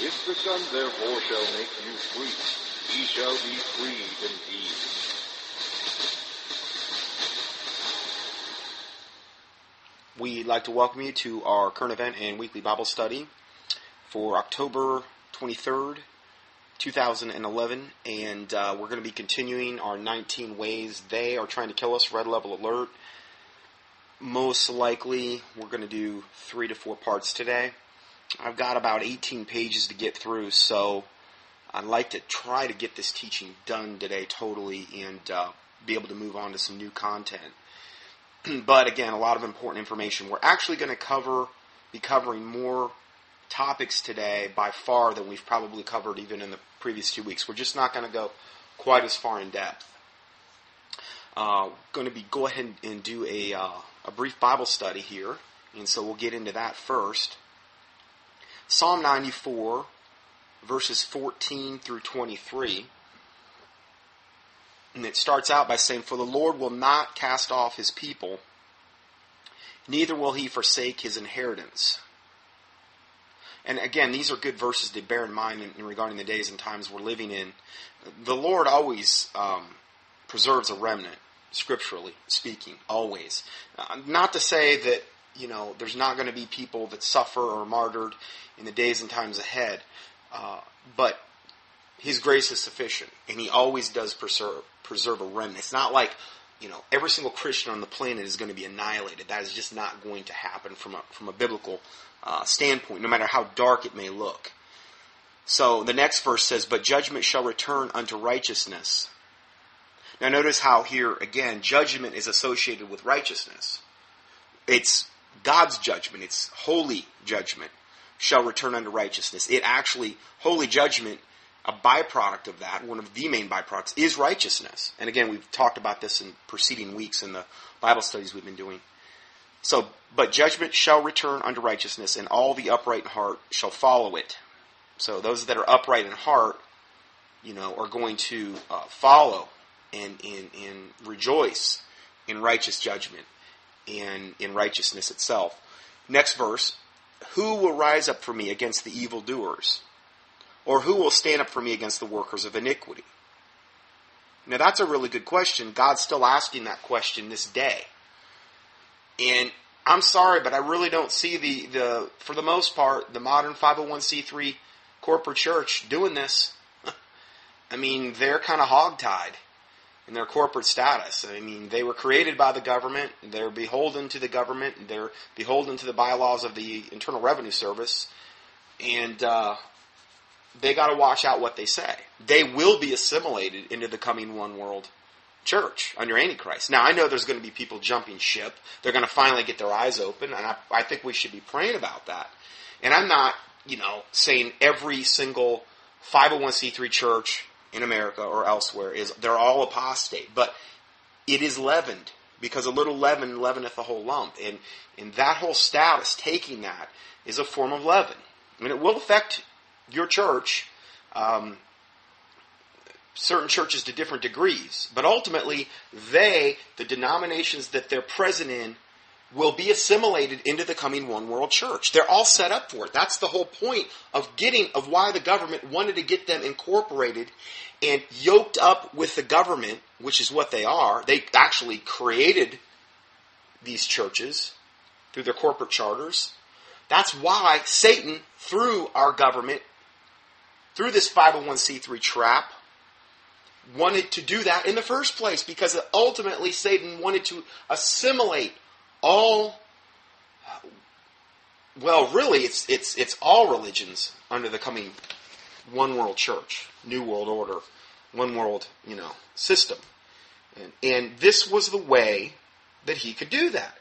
If the Son therefore shall make you free, ye shall be freed indeed. We'd like to welcome you to our current event and weekly Bible study for October 23rd, 2011, and we're going to be continuing our 19 ways they are trying to kill us, red level alert. Most likely, we're going to do 3 to 4 parts today. I've got about 18 pages to get through, so I'd like to try to get this teaching done today totally and be able to move on to some new content. But again, a lot of important information. We're actually going to be covering more topics today by far than we've probably covered even in the previous 2 weeks. We're just not going to go quite as far in depth. Going to go ahead and do a brief Bible study here, and so we'll get into that first. Psalm 94, verses 14 through 23. And it starts out by saying, "For the Lord will not cast off his people, neither will he forsake his inheritance." And again, these are good verses to bear in mind in regarding the days and times we're living in. The Lord always preserves a remnant, scripturally speaking, always. Not to say that, there's not going to be people that suffer or are martyred in the days and times ahead, but His grace is sufficient, and He always does preserve a remnant. It's not like, every single Christian on the planet is going to be annihilated. That is just not going to happen from a biblical standpoint, no matter how dark it may look. So the next verse says, "But judgment shall return unto righteousness." Now notice how here, again, judgment is associated with righteousness. It's God's judgment. It's holy judgment shall return unto righteousness. It actually, holy judgment, a byproduct of that, one of the main byproducts, is righteousness. And again, we've talked about this in preceding weeks in the Bible studies we've been doing. So, "But judgment shall return unto righteousness, and all the upright in heart shall follow it." So those that are upright in heart, are going to follow and rejoice in righteous judgment and in righteousness itself. Next verse, "Who will rise up for me against the evildoers? Or who will stand up for me against the workers of iniquity?" Now that's a really good question. God's still asking that question this day. And I'm sorry, but I really don't see for the most part, the modern 501c3 corporate church doing this. I mean, they're kind of hogtied in their corporate status. I mean, they were created by the government. They're beholden to the government. They're beholden to the bylaws of the Internal Revenue Service. And they got to watch out what they say. They will be assimilated into the coming one world church under Antichrist. Now, I know there's going to be people jumping ship. They're going to finally get their eyes open, and I think we should be praying about that. And I'm not, saying every single 501c3 church in America or elsewhere they're all apostate, but it is leavened, because a little leaven leaveneth the whole lump. And that whole status, taking that, is a form of leaven. I mean, it will affect your church, certain churches to different degrees, but ultimately the denominations that they're present in, will be assimilated into the coming one world church. They're all set up for it. That's the whole point of why the government wanted to get them incorporated and yoked up with the government, which is what they are. They actually created these churches through their corporate charters. That's why Satan, through our government, through this 501c3 trap, wanted to do that in the first place, because ultimately Satan wanted to assimilate all, well, really, it's all religions under the coming one world church, new world order, one world, system. And this was the way that he could do that.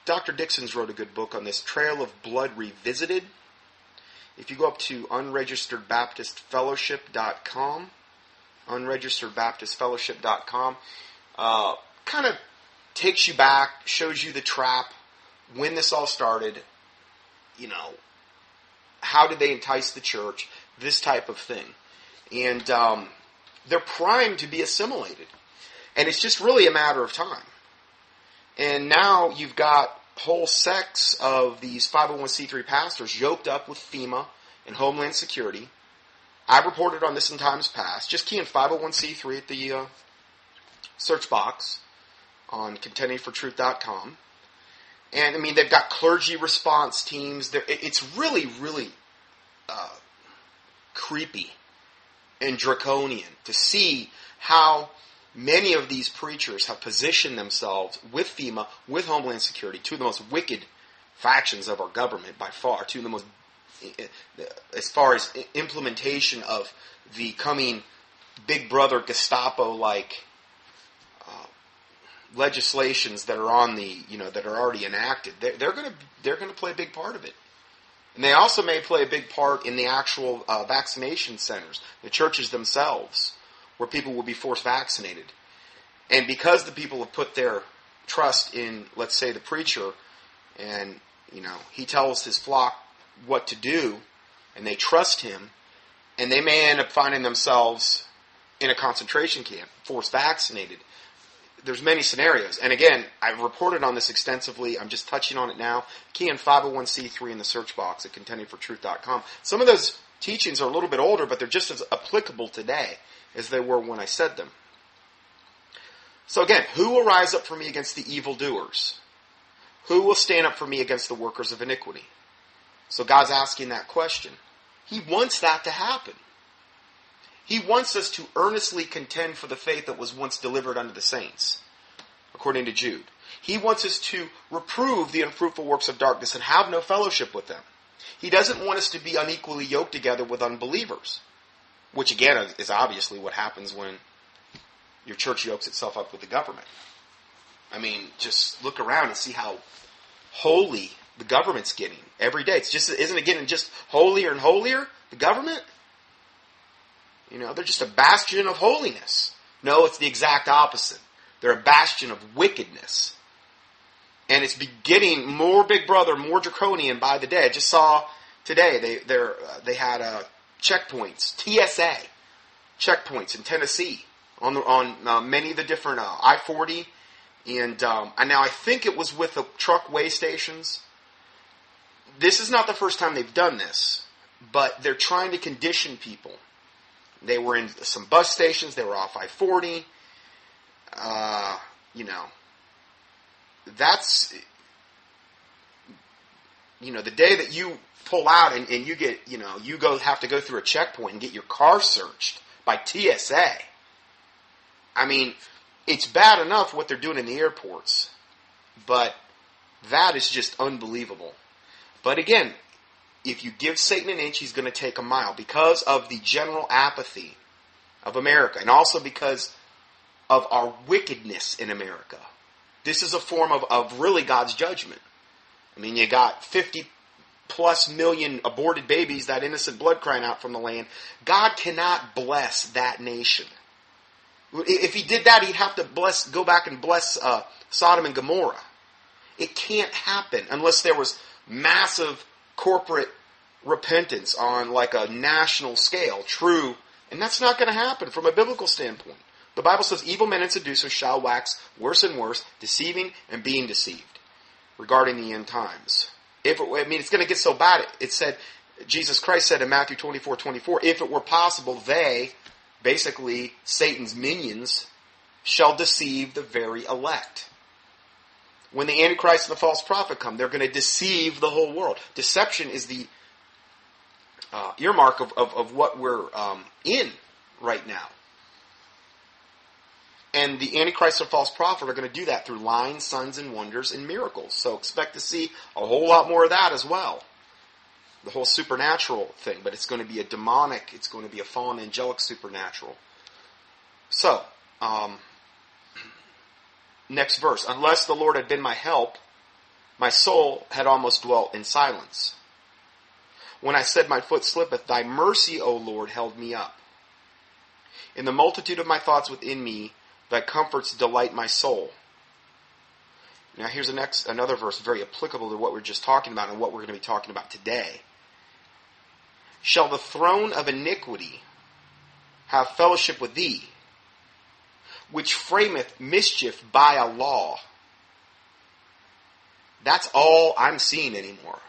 Dr. Dixon's wrote a good book on this, Trail of Blood Revisited. If you go up to unregisteredbaptistfellowship.com, unregisteredbaptistfellowship.com, kind of takes you back, shows you the trap, when this all started, how did they entice the church, this type of thing. And they're primed to be assimilated. And it's just really a matter of time. And now you've got whole sects of these 501c3 pastors yoked up with FEMA and Homeland Security. I've reported on this in times past. Just key in 501c3 at the search box on contendingfortruth.com. And, I mean, they've got clergy response teams. It's really, really creepy and draconian to see how many of these preachers have positioned themselves with FEMA, with Homeland Security, two of the most wicked factions of our government by far, two of the most, as far as implementation of the coming Big Brother Gestapo-like legislations that are on the, that are already enacted. They're going to play a big part of it. And they also may play a big part in the actual vaccination centers, the churches themselves, where people will be forced vaccinated. And because the people have put their trust in, let's say, the preacher, and, he tells his flock what to do, and they trust him, and they may end up finding themselves in a concentration camp, forced vaccinated. There's many scenarios. And again, I've reported on this extensively. I'm just touching on it now. Key in 501c3 in the search box at contendingfortruth.com. Some of those teachings are a little bit older, but they're just as applicable today as they were when I said them. So again, who will rise up for me against the evildoers? Who will stand up for me against the workers of iniquity? So God's asking that question. He wants that to happen. He wants us to earnestly contend for the faith that was once delivered unto the saints, according to Jude. He wants us to reprove the unfruitful works of darkness and have no fellowship with them. He doesn't want us to be unequally yoked together with unbelievers, which again is obviously what happens when your church yokes itself up with the government. I mean, just look around and see how holy the government's getting every day. Isn't it getting just holier and holier, the government? They're just a bastion of holiness. No, it's the exact opposite. They're a bastion of wickedness. And it's getting more Big Brother, more draconian by the day. I just saw today they had checkpoints, TSA checkpoints in Tennessee on many of the different I-40. And now I think it was with the truck weigh stations. This is not the first time they've done this, but they're trying to condition people. They were in some bus stations. They were off I-40. That's, the day that you pull out and you get, have to go through a checkpoint and get your car searched by TSA. I mean, it's bad enough what they're doing in the airports, but that is just unbelievable. But again, if you give Satan an inch, he's going to take a mile because of the general apathy of America and also because of our wickedness in America. This is a form of really God's judgment. I mean, you got 50 plus million aborted babies, that innocent blood crying out from the land. God cannot bless that nation. If he did that, he'd have to go back and bless Sodom and Gomorrah. It can't happen unless there was massive corporate repentance on like a national scale, true, and that's not going to happen from a biblical standpoint. The Bible says evil men and seducers shall wax worse and worse, deceiving and being deceived regarding the end times. It's going to get so bad. It said, Jesus Christ said in Matthew 24:24, if it were possible, they, basically Satan's minions, shall deceive the very elect. When the Antichrist and the false prophet come, they're going to deceive the whole world. Deception is the earmark of what we're in right now. And the Antichrist and false prophet are going to do that through lying, signs, and wonders, and miracles. So expect to see a whole lot more of that as well. The whole supernatural thing. But it's going to be a demonic, it's going to be a fallen angelic supernatural. So, next verse. Unless the Lord had been my help, my soul had almost dwelt in silence. When I said my foot slippeth, thy mercy, O Lord, held me up. In the multitude of my thoughts within me, thy comforts delight my soul. Now here's another verse very applicable to what we're just talking about and what we're going to be talking about today. Shall the throne of iniquity have fellowship with thee, which frameth mischief by a law? That's all I'm seeing anymore.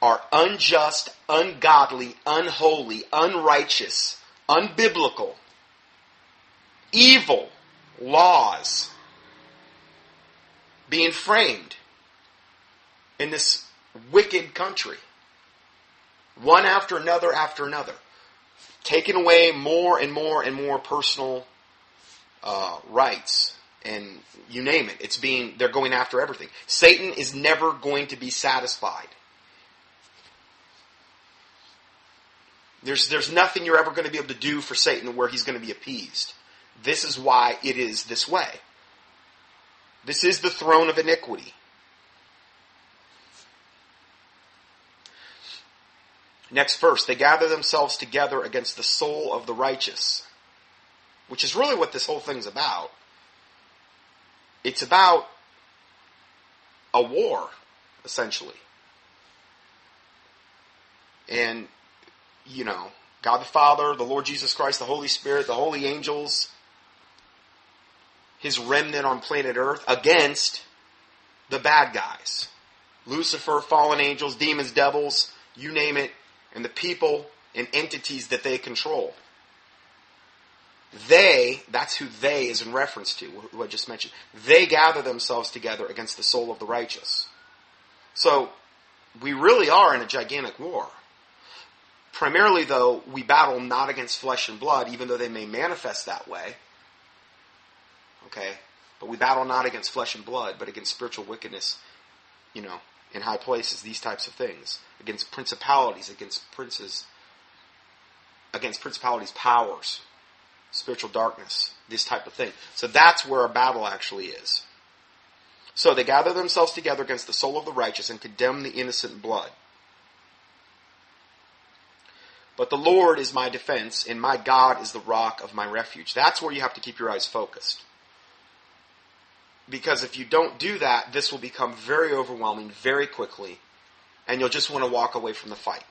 Are unjust, ungodly, unholy, unrighteous, unbiblical, evil laws being framed in this wicked country. One after another after another. Taking away more and more and more personal rights. And you name it. They're going after everything. Satan is never going to be satisfied. There's nothing you're ever going to be able to do for Satan where he's going to be appeased. This is why it is this way. This is the throne of iniquity. Next verse, they gather themselves together against the soul of the righteous, which is really what this whole thing's about. It's about a war, essentially. And, God the Father, the Lord Jesus Christ, the Holy Spirit, the holy angels, His remnant on planet Earth against the bad guys. Lucifer, fallen angels, demons, devils, you name it, and the people and entities that they control. That's who they is in reference to, who I just mentioned. They gather themselves together against the soul of the righteous. So, we really are in a gigantic war. Primarily, though, we battle not against flesh and blood, even though they may manifest that way. Okay? But we battle not against flesh and blood, but against spiritual wickedness, in high places, these types of things. Against principalities, against princes, against principalities, powers, spiritual darkness, this type of thing. So that's where our battle actually is. So they gather themselves together against the soul of the righteous and condemn the innocent blood. But the Lord is my defense, and my God is the rock of my refuge. That's where you have to keep your eyes focused. Because if you don't do that, this will become very overwhelming very quickly, and you'll just want to walk away from the fight.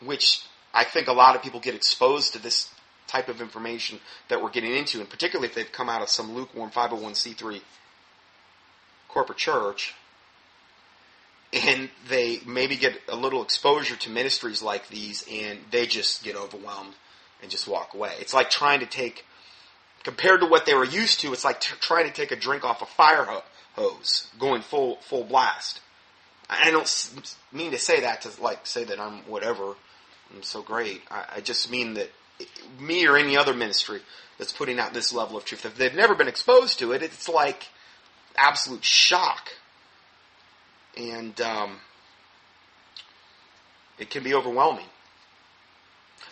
Which I think a lot of people get exposed to this type of information that we're getting into, and particularly if they've come out of some lukewarm 501c3 corporate church, and they maybe get a little exposure to ministries like these, and they just get overwhelmed and just walk away. It's like trying to take, compared to what they were used to, it's like trying to take a drink off a fire hose, going full blast. I don't mean to say that to say that I'm whatever, I'm so great. I just mean that me or any other ministry that's putting out this level of truth, if they've never been exposed to it, it's like absolute shock. And it can be overwhelming.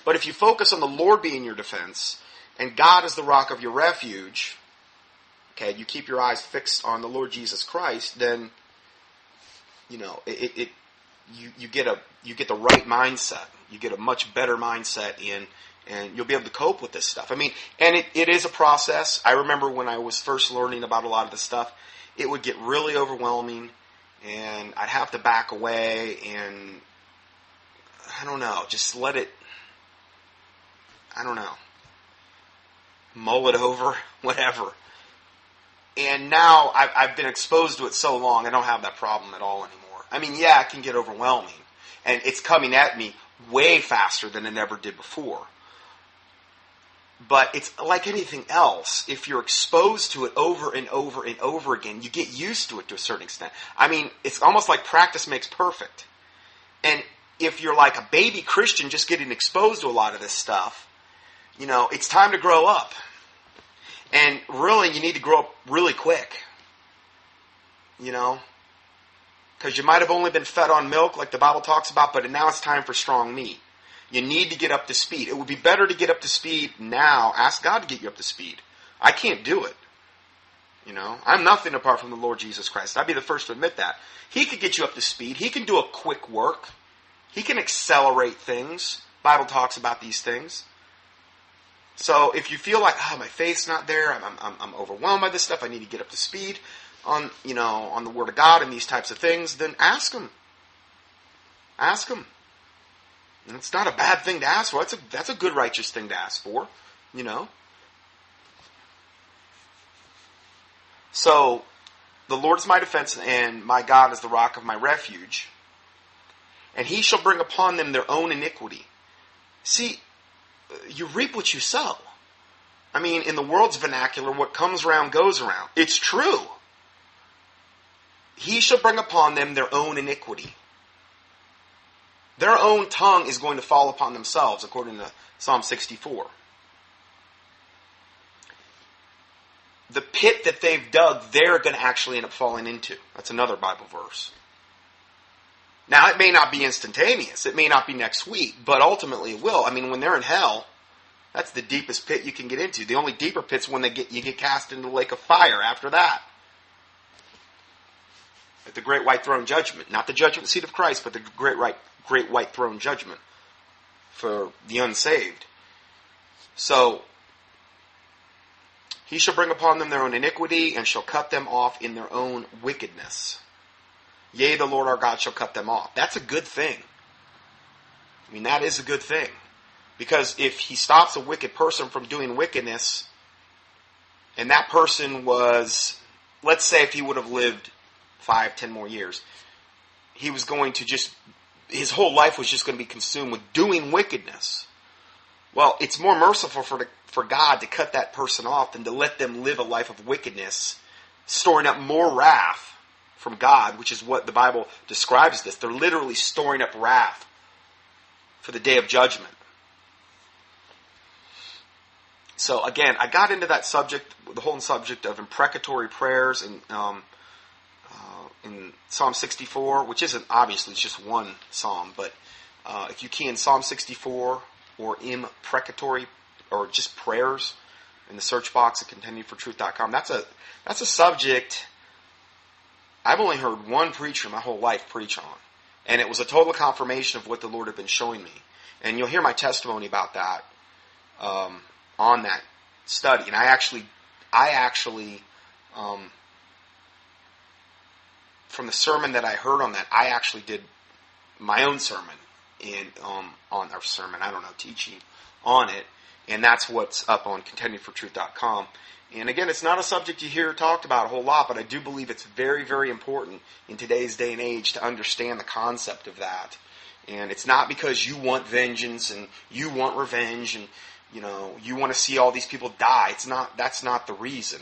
But if you focus on the Lord being your defense, and God is the rock of your refuge, okay, you keep your eyes fixed on the Lord Jesus Christ, then you get the right mindset. You get a much better mindset and you'll be able to cope with this stuff. I mean, and it is a process. I remember when I was first learning about a lot of this stuff, it would get really overwhelming, and I'd have to back away, and I don't know, just let it, mull it over, whatever. And now I've been exposed to it so long, I don't have that problem at all anymore. I mean, yeah, it can get overwhelming, and it's coming at me way faster than it ever did before. But it's like anything else. If you're exposed to it over and over and over again, you get used to it to a certain extent. I mean, it's almost like practice makes perfect. And if you're like a baby Christian just getting exposed to a lot of this stuff, it's time to grow up. And really, you need to grow up really quick. Because you might have only been fed on milk, like the Bible talks about, but now it's time for strong meat. You need to get up to speed. It would be better to get up to speed now. Ask God to get you up to speed. I can't do it. I'm nothing apart from the Lord Jesus Christ. I'd be the first to admit that. He could get you up to speed. He can do a quick work. He can accelerate things. The Bible talks about these things. So if you feel like, my faith's not there, I'm overwhelmed by this stuff, I need to get up to speed on the Word of God and these types of things, then ask Him. Ask Him. And it's not a bad thing to ask for. That's a good righteous thing to ask for, So, the Lord is my defense, and my God is the rock of my refuge. And he shall bring upon them their own iniquity. See, you reap what you sow. I mean, in the world's vernacular, what comes around goes around. It's true. He shall bring upon them their own iniquity. Their own tongue is going to fall upon themselves, according to Psalm 64. The pit that they've dug, they're going to actually end up falling into. That's another Bible verse. Now, it may not be instantaneous. It may not be next week, but ultimately it will. I mean, when they're in hell, that's the deepest pit you can get into. The only deeper pit's when you get cast into the lake of fire after that. At the great white throne judgment. Not the judgment seat of Christ, but the great white throne judgment for the unsaved. So, he shall bring upon them their own iniquity, and shall cut them off in their own wickedness. Yea, the Lord our God shall cut them off. That's a good thing. I mean, that is a good thing. Because if he stops a wicked person from doing wickedness, and that person was, let's say if he would have lived 5-10 more years, he was going to his whole life was just going to be consumed with doing wickedness. Well, it's more merciful for God to cut that person off than to let them live a life of wickedness, storing up more wrath from God, which is what the Bible describes this. They're literally storing up wrath for the day of judgment. So again, I got into that subject, the whole subject of imprecatory prayers in Psalm 64, which isn't obviously, it's just one psalm, but if you key in Psalm 64 or imprecatory or just prayers in the search box at contendingfortruth.com, that's a subject I've only heard one preacher my whole life preach on. And it was a total confirmation of what the Lord had been showing me. And you'll hear my testimony about that on that study. And I actually, from the sermon that I heard on that, I actually did my own sermon teaching on it. And that's what's up on contendingfortruth.com. And again, it's not a subject you hear talked about a whole lot, but I do believe it's very, very important in today's day and age to understand the concept of that. And it's not because you want vengeance and you want revenge and you want to see all these people die. That's not the reason.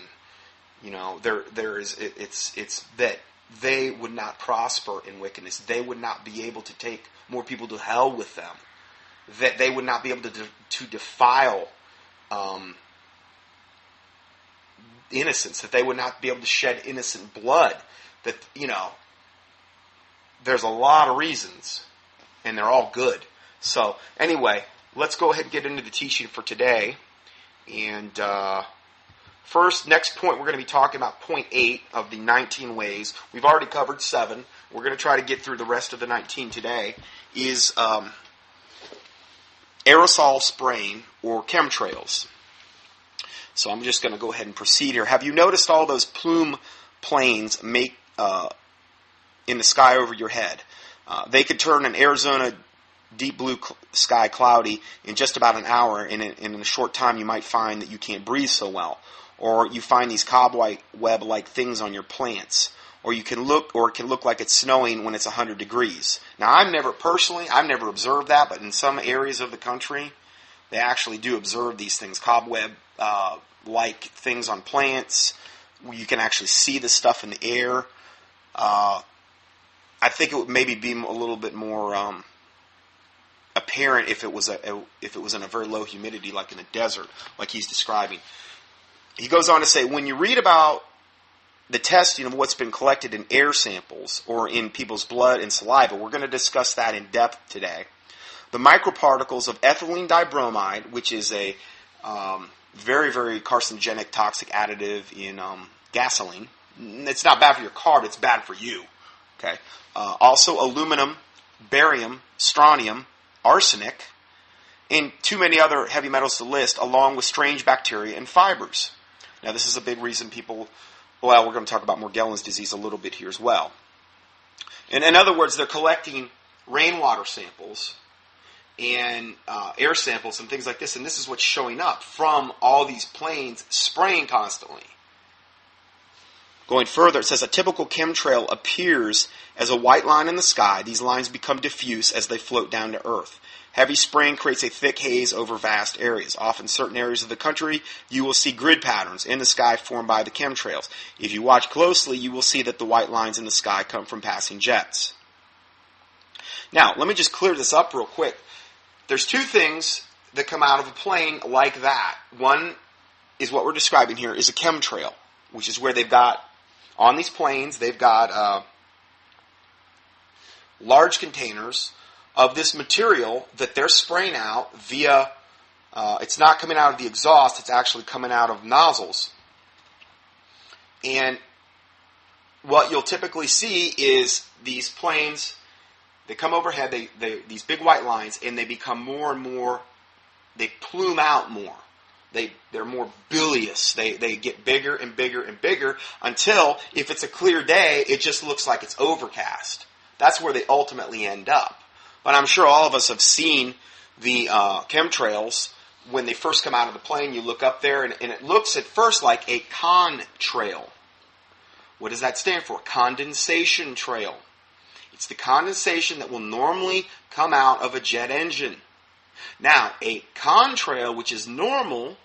It's that they would not prosper in wickedness. They would not be able to take more people to hell with them. That they would not be able to defile innocence, that they would not be able to shed innocent blood, that, there's a lot of reasons, and they're all good. So, anyway, let's go ahead and get into the teaching for today. And next point, we're going to be talking about point 8 of the 19 ways. We've already covered 7. We're going to try to get through the rest of the 19 today, is aerosol spraying or chemtrails. So I'm just going to go ahead and proceed here. Have you noticed all those plume planes make in the sky over your head? They could turn an Arizona deep blue sky cloudy in just about an hour, and in a short time you might find that you can't breathe so well. Or you find these cobweb-like things on your plants. Or it can look like it's snowing when it's 100 degrees. Now, I've never observed that, but in some areas of the country, they actually do observe these things, cobweb-like things on plants. You can actually see the stuff in the air. I think it would maybe be a little bit more apparent if it was in a very low humidity, like in a desert, like he's describing. He goes on to say, when you read about the testing of what's been collected in air samples or in people's blood and saliva, we're going to discuss that in depth today. The microparticles of ethylene dibromide, which is a very, very carcinogenic, toxic additive in gasoline. It's not bad for your car, but it's bad for you. Okay. Also aluminum, barium, strontium, arsenic, and too many other heavy metals to list, along with strange bacteria and fibers. Now, this is a big reason we're going to talk about Morgellons disease a little bit here as well. And in other words, they're collecting rainwater samples and air samples and things like this, and this is what's showing up from all these planes spraying constantly. Going further, it says a typical chemtrail appears as a white line in the sky. These lines become diffuse as they float down to Earth. Heavy spraying creates a thick haze over vast areas. Often certain areas of the country, you will see grid patterns in the sky formed by the chemtrails. If you watch closely, you will see that the white lines in the sky come from passing jets. Now, let me just clear this up real quick. There's two things that come out of a plane like that. One is what we're describing here is a chemtrail, which is where they've got, on these planes, they've got large containers of this material that they're spraying out via, it's not coming out of the exhaust, it's actually coming out of nozzles. And what you'll typically see is these planes, they come overhead, these big white lines, and they become more and more, they plume out more. They're more bilious. They get bigger and bigger and bigger until, if it's a clear day, it just looks like it's overcast. That's where they ultimately end up. But I'm sure all of us have seen the chemtrails when they first come out of the plane. You look up there, and it looks at first like a contrail. What does that stand for? Condensation trail. It's the condensation that will normally come out of a jet engine. Now, a contrail, which is normal,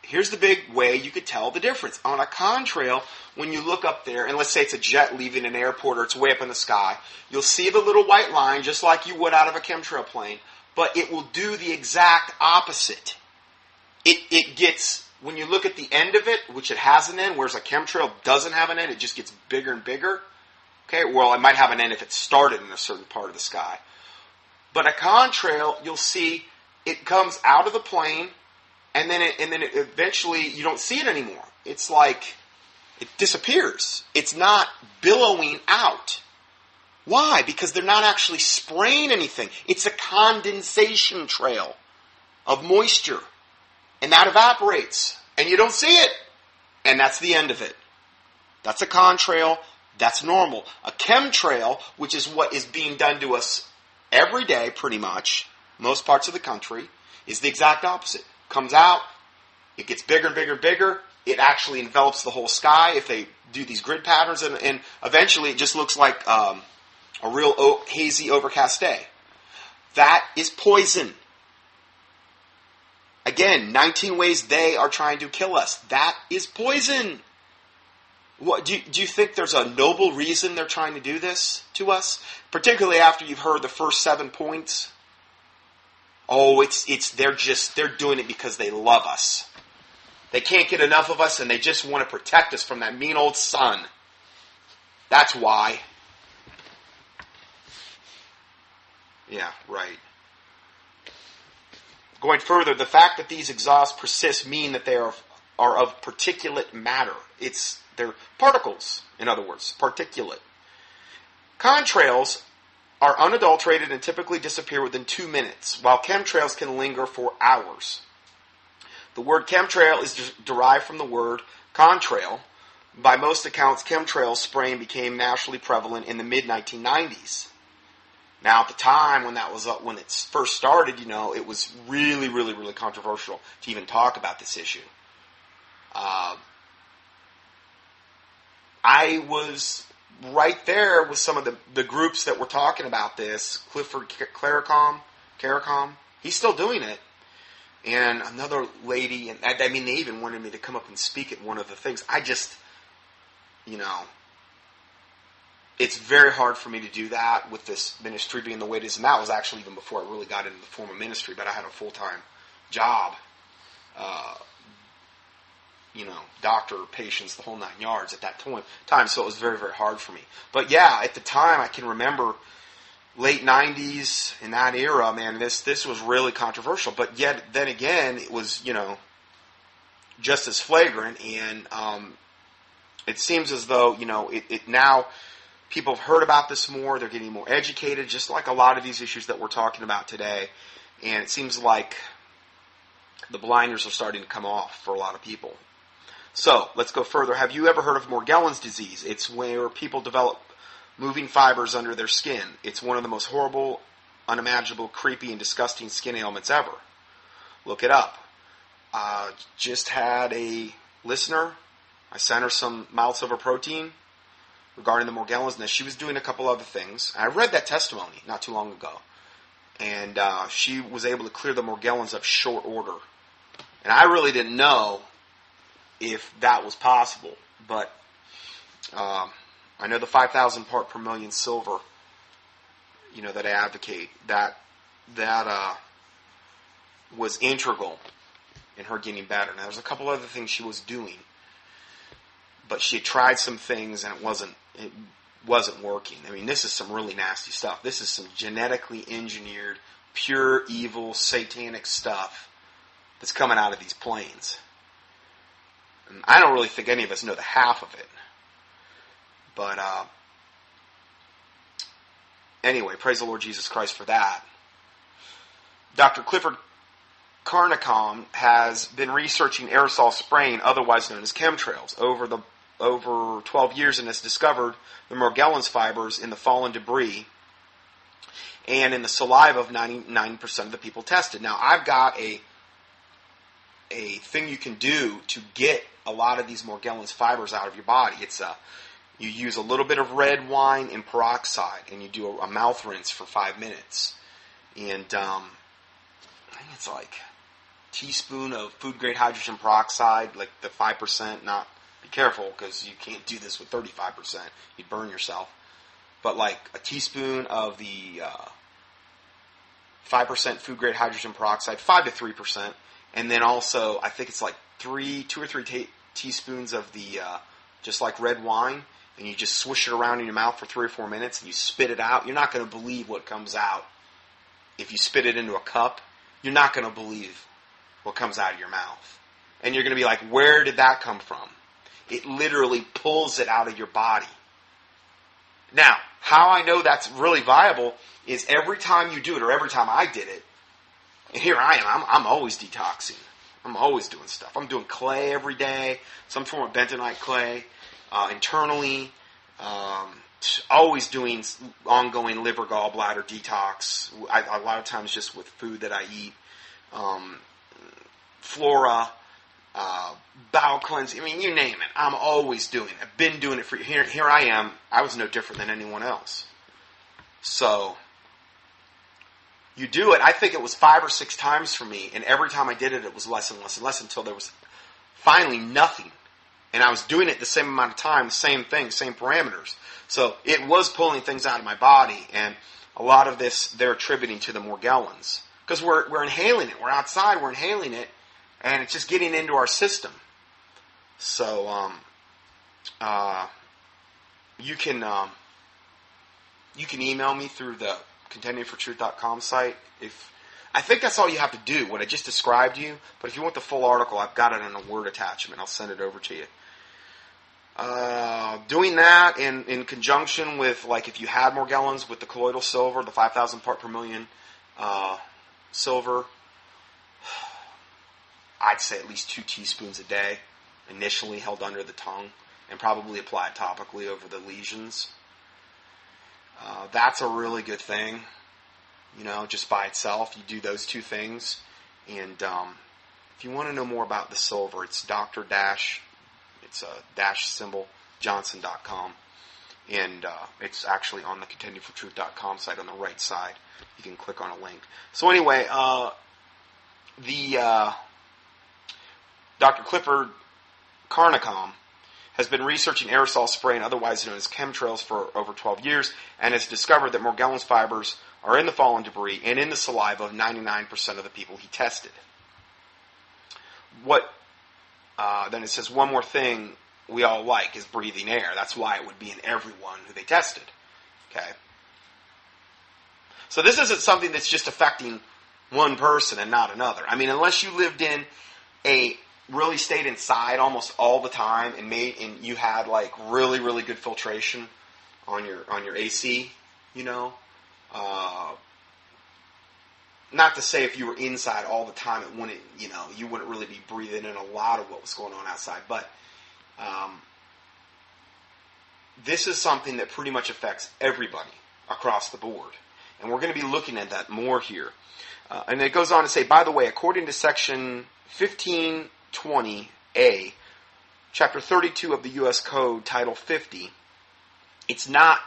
here's the big way you could tell the difference. On a contrail, when you look up there, and let's say it's a jet leaving an airport or it's way up in the sky, you'll see the little white line just like you would out of a chemtrail plane, but it will do the exact opposite. It gets, when you look at the end of it, which it has an end, whereas a chemtrail doesn't have an end, it just gets bigger and bigger. Okay, well, it might have an end if it started in a certain part of the sky. But a contrail, you'll see it comes out of the plane, and then it eventually you don't see it anymore. It's like it disappears. It's not billowing out. Why? Because they're not actually spraying anything. It's a condensation trail of moisture, and that evaporates, and you don't see it, and that's the end of it. That's a contrail. That's normal. A chemtrail, which is what is being done to us every day, pretty much, most parts of the country, is the exact opposite. Comes out, it gets bigger and bigger and bigger, it actually envelops the whole sky if they do these grid patterns, and eventually it just looks like a real hazy, overcast day. That is poison. Again, 19 ways they are trying to kill us. That is poison. What, do you think there's a noble reason they're trying to do this to us? Particularly after you've heard the first 7 points. Oh, they're doing it because they love us. They can't get enough of us, and they just want to protect us from that mean old sun. That's why. Yeah, right. Going further, the fact that these exhausts persist mean that they are of particulate matter. They're particles, in other words, particulate. Contrails are unadulterated and typically disappear within 2 minutes, while chemtrails can linger for hours. The word chemtrail is derived from the word contrail. By most accounts, chemtrail spraying became nationally prevalent in the mid-1990s. Now, at the time when it first started, it was really, really, really controversial to even talk about this issue. I was right there with some of the groups that were talking about this. Clifford Caricom, he's still doing it. And another lady, and they even wanted me to come up and speak at one of the things. I just, it's very hard for me to do that with this ministry being the way it is. And that was actually even before I really got into the form of ministry, but I had a full-time job. Doctor, patients, the whole 9 yards at that time, so it was very, very hard for me. But yeah, at the time, I can remember late 90s, in that era, man, this was really controversial. But yet, then again, it was, just as flagrant, and it seems as though, it now, people have heard about this more, they're getting more educated, just like a lot of these issues that we're talking about today, and it seems like the blinders are starting to come off for a lot of people. So, let's go further. Have you ever heard of Morgellons disease? It's where people develop moving fibers under their skin. It's one of the most horrible, unimaginable, creepy, and disgusting skin ailments ever. Look it up. Just had a listener I sent her some mild silver protein regarding the Morgellons, and that she was doing a couple other things. And I read that testimony not too long ago. And she was able to clear the Morgellons up short order. And I really didn't know if that was possible. But I know the 5,000 part per million silver, that I advocate, that was integral in her getting better. Now, there's a couple other things she was doing, but she had tried some things and it wasn't working. I mean, this is some really nasty stuff. This is some genetically engineered, pure evil, satanic stuff that's coming out of these planes. And I don't really think any of us know the half of it. But anyway, praise the Lord Jesus Christ for that. Dr. Clifford Carnicom has been researching aerosol spraying, otherwise known as chemtrails, over 12 years, and has discovered the Morgellons fibers in the fallen debris and in the saliva of 99% of the people tested. Now, I've got a thing you can do to get a lot of these Morgellons fibers out of your body. You use a little bit of red wine and peroxide, and you do a mouth rinse for 5 minutes. And I think it's like a teaspoon of food-grade hydrogen peroxide, like the 5%. Be careful, because you can't do this with 35%. You'd burn yourself. But like a teaspoon of the 5% food-grade hydrogen peroxide, 5 to 3%. And then also, I think it's like 2 or 3 teaspoons of the, just like red wine. And you just swish it around in your mouth for 3 or 4 minutes, and you spit it out. You're not going to believe what comes out. If you spit it into a cup, you're not going to believe what comes out of your mouth. And you're going to be like, where did that come from? It literally pulls it out of your body. Now, how I know that's really viable is every time you do it, or every time I did it, and here I am, I'm always detoxing. I'm always doing stuff. I'm doing clay every day, some form of bentonite clay. Internally, always doing ongoing liver gallbladder detox. A lot of times just with food that I eat, flora, bowel cleansing. I mean, you name it. I'm always doing it. I've been doing it for here. Here I am. I was no different than anyone else. So you do it. I think it was 5 or 6 times for me, and every time I did it, it was less and less and less until there was finally nothing. And I was doing it the same amount of time, the same thing, same parameters. So it was pulling things out of my body. And a lot of this they're attributing to the Morgellons. Because we're inhaling it. We're outside, we're inhaling it. And it's just getting into our system. So you can email me through the contendingfortruth.com site. I think that's all you have to do, what I just described to you. But if you want the full article, I've got it in a Word attachment. I'll send it over to you. Doing that in conjunction with, like, if you had Morgellons with the colloidal silver, the 5,000 part per million silver, I'd say at least 2 teaspoons a day, initially held under the tongue, and probably apply it topically over the lesions. That's a really good thing. Just by itself, you do those 2 things. And if you want to know more about the silver, it's it's a dash symbol, Johnson.com. And it's actually on the contendingfortruth.com site on the right side. You can click on a link. So anyway, Dr. Clifford Carnicom has been researching aerosol spray, and otherwise known as chemtrails, for over 12 years, and has discovered that Morgellons fibers are in the fallen debris and in the saliva of 99% of the people he tested. Then it says, one more thing we all like is breathing air. That's why it would be in everyone who they tested. Okay? So this isn't something that's just affecting one person and not another. I mean, unless you really stayed inside almost all the time and you had like really, really good filtration on your AC, not to say if you were inside all the time, it wouldn't, you wouldn't really be breathing in a lot of what was going on outside. But this is something that pretty much affects everybody across the board. And we're going to be looking at that more here. And it goes on to say, by the way, according to section 1520A Chapter 32 of the U.S. Code, Title 50, it's not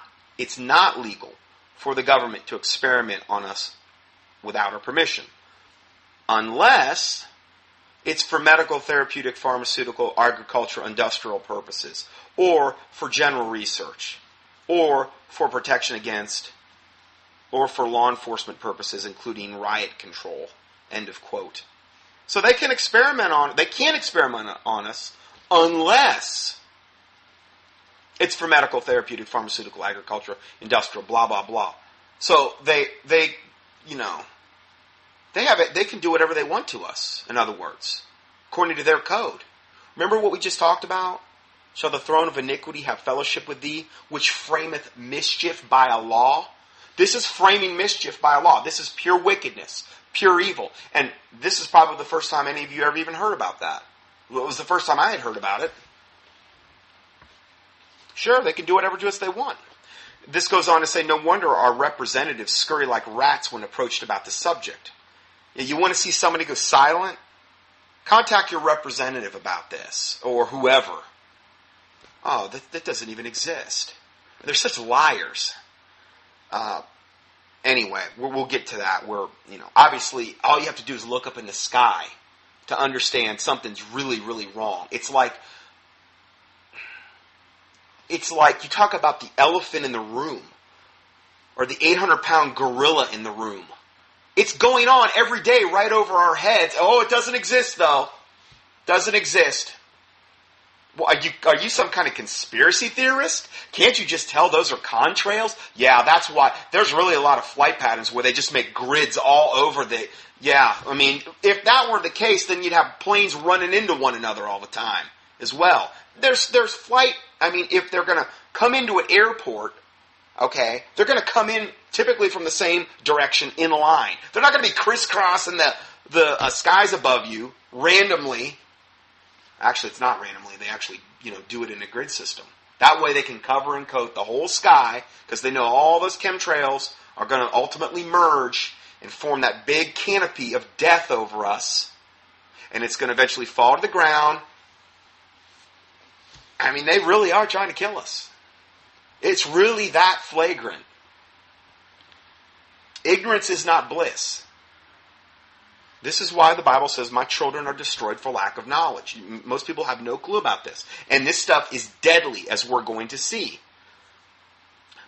legal for the government to experiment on us without our permission, unless it's for medical, therapeutic, pharmaceutical, agricultural, industrial purposes, or for general research, or for protection against, or for law enforcement purposes, including riot control. End of quote. So they can't experiment on us unless it's for medical, therapeutic, pharmaceutical, agricultural, industrial, blah, blah, blah. So they have it. They can do whatever they want to us, in other words, according to their code. Remember what we just talked about? Shall the throne of iniquity have fellowship with thee, which frameth mischief by a law? This is framing mischief by a law. This is pure wickedness, pure evil. And this is probably the first time any of you ever even heard about that. Well, it was the first time I had heard about it. Sure, they can do whatever to us they want. This goes on to say, no wonder our representatives scurry like rats when approached about the subject. You want to see somebody go silent? Contact your representative about this, or whoever. Oh, that doesn't even exist. They're such liars. Anyway, we'll get to that. Where, obviously, all you have to do is look up in the sky to understand something's really, really wrong. It's like you talk about the elephant in the room, or the 800-pound gorilla in the room. It's going on every day right over our heads. Oh, it doesn't exist, though. Doesn't exist. Well, are you some kind of conspiracy theorist? Can't you just tell those are contrails? Yeah, that's why. There's really a lot of flight patterns where they just make grids all over the... Yeah, I mean, if that were the case, then you'd have planes running into one another all the time as well. There's flight... I mean, if they're going to come into an airport, okay, they're going to come in typically from the same direction in line. They're not going to be crisscrossing the skies above you randomly. Actually, it's not randomly. They actually, do it in a grid system. That way they can cover and coat the whole sky, because they know all those chemtrails are going to ultimately merge and form that big canopy of death over us. And it's going to eventually fall to the ground. I mean, they really are trying to kill us. It's really that flagrant. Ignorance is not bliss. This is why the Bible says, my children are destroyed for lack of knowledge. Most people have no clue about this. And this stuff is deadly, as we're going to see.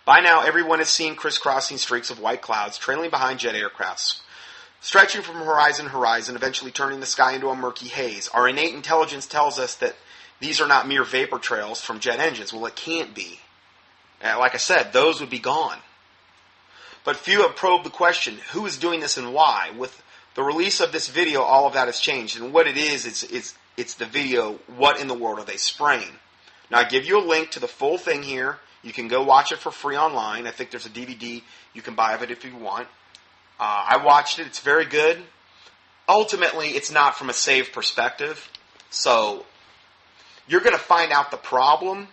By now, everyone has seen crisscrossing streaks of white clouds trailing behind jet aircrafts, stretching from horizon to horizon, eventually turning the sky into a murky haze. Our innate intelligence tells us that these are not mere vapor trails from jet engines. Well, it can't be. Like I said, those would be gone. But few have probed the question, who is doing this and why? With the release of this video, all of that has changed. And what it is, it's the video, what in the world are they spraying? Now, I give you a link to the full thing here. You can go watch it for free online. I think there's a DVD you can buy of it if you want. I watched it. It's very good. Ultimately, it's not from a saved perspective. So, you're going to find out the problem.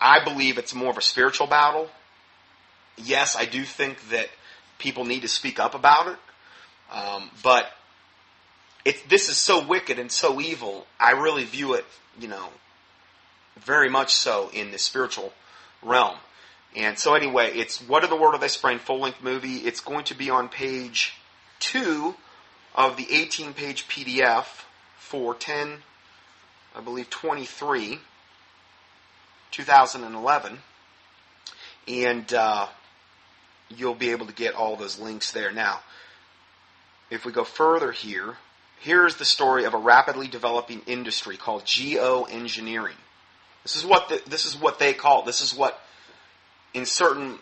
I believe it's more of a spiritual battle. Yes, I do think that people need to speak up about it. But this is so wicked and so evil, I really view it, very much so in the spiritual realm. And so anyway, it's What in the World Are They Spraying? Full-length movie. It's going to be on page 2 of the 18-page PDF for 23, 2011. And you'll be able to get all those links there. Now, if we go further here, here's the story of a rapidly developing industry called geoengineering. This is what they call it. This is what, in certain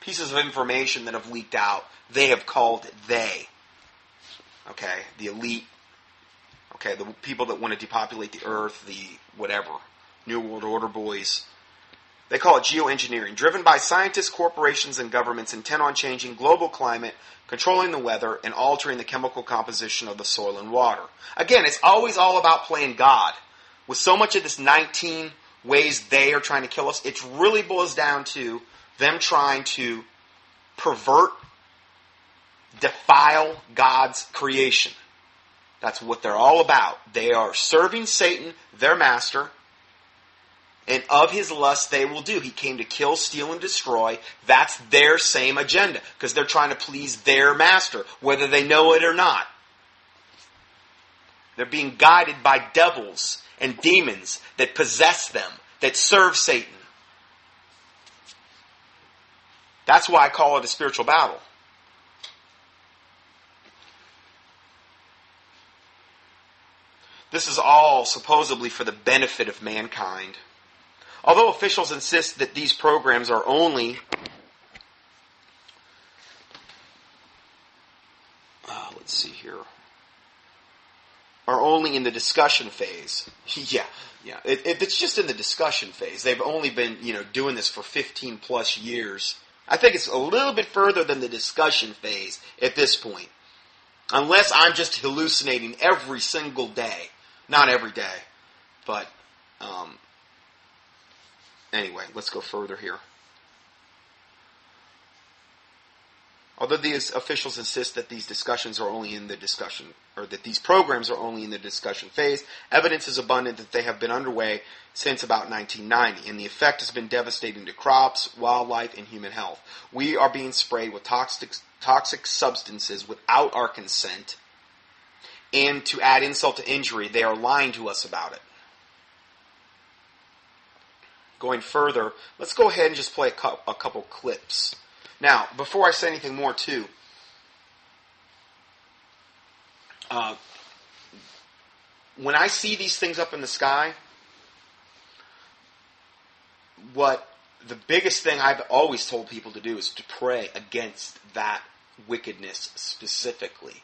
pieces of information that have leaked out, they have called it they. Okay, the elite. Okay, the people that want to depopulate the earth, the whatever, New World Order boys. They call it geoengineering, driven by scientists, corporations, and governments intent on changing global climate, controlling the weather, and altering the chemical composition of the soil and water. Again, it's always all about playing God. With so much of this 19 ways they are trying to kill us, it really boils down to them trying to pervert, defile God's creation. That's what they're all about. They are serving Satan, their master, and of his lust they will do. He came to kill, steal, and destroy. That's their same agenda, because they're trying to please their master, whether they know it or not. They're being guided by devils and demons that possess them, that serve Satan. That's why I call it a spiritual battle. This is all supposedly for the benefit of mankind. Although officials insist that these programs are only in the discussion phase. Yeah. It's just in the discussion phase. They've only been, doing this for 15 plus years. I think it's a little bit further than the discussion phase at this point. Unless I'm just hallucinating every single day. Not every day. But, anyway, let's go further here. Although these officials insist that these discussions are only in the discussion, or that these programs are only in the discussion phase, evidence is abundant that they have been underway since about 1990, and the effect has been devastating to crops, wildlife, and human health. We are being sprayed with toxic substances without our consent, and to add insult to injury, they are lying to us about it. Going further, let's go ahead and just play a couple clips. Now, before I say anything more, too, when I see these things up in the sky, the biggest thing I've always told people to do is to pray against that wickedness specifically.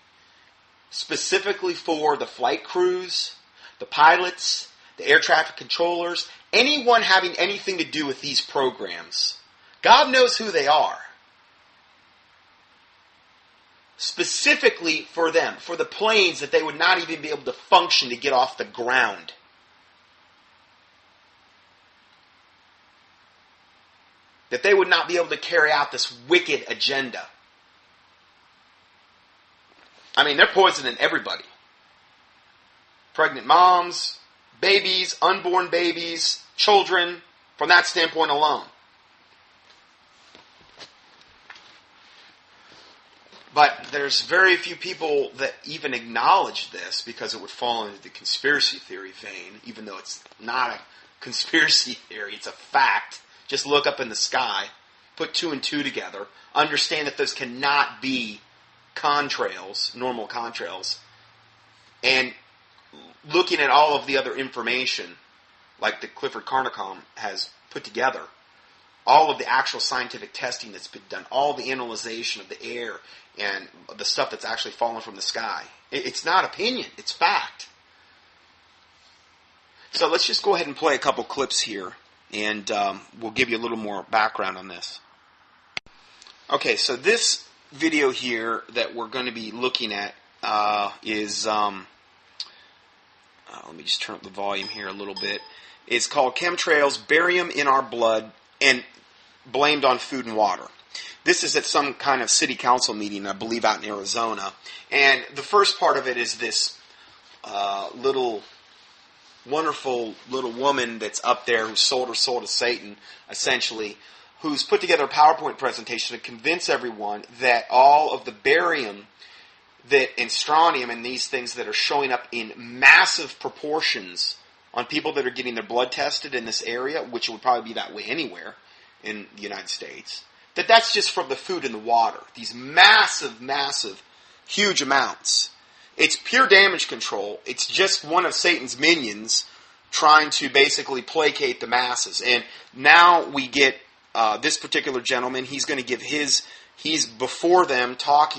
Specifically for the flight crews, the pilots, the air traffic controllers, anyone having anything to do with these programs. God knows who they are. Specifically for them, for the planes that they would not even be able to function to get off the ground. That they would not be able to carry out this wicked agenda. I mean, they're poisoning everybody. Pregnant moms, babies, unborn babies, children, from that standpoint alone. But there's very few people that even acknowledge this because it would fall into the conspiracy theory vein, even though it's not a conspiracy theory, it's a fact. Just look up in the sky, put two and two together, understand that those cannot be contrails, normal contrails, and looking at all of the other information, like the Clifford Carnicom has put together, all of the actual scientific testing that's been done, all the analyzation of the air and the stuff that's actually fallen from the sky. It's not opinion, it's fact. So let's just go ahead and play a couple clips here, and we'll give you a little more background on this. Okay, so this video here that we're going to be looking at is, let me just turn up the volume here a little bit. It's called Chemtrails, Barium in Our Blood, and blamed on food and water. This is at some kind of city council meeting, I believe, out in Arizona. And the first part of it is this wonderful little woman that's up there who sold her soul to Satan, essentially, who's put together a PowerPoint presentation to convince everyone that all of the barium and strontium and these things that are showing up in massive proportions on people that are getting their blood tested in this area, which would probably be that way anywhere in the United States, that's just from the food and the water. These massive, huge amounts. It's pure damage control. It's just one of Satan's minions trying to basically placate the masses. And now we get this particular gentleman. He's going to give he's before them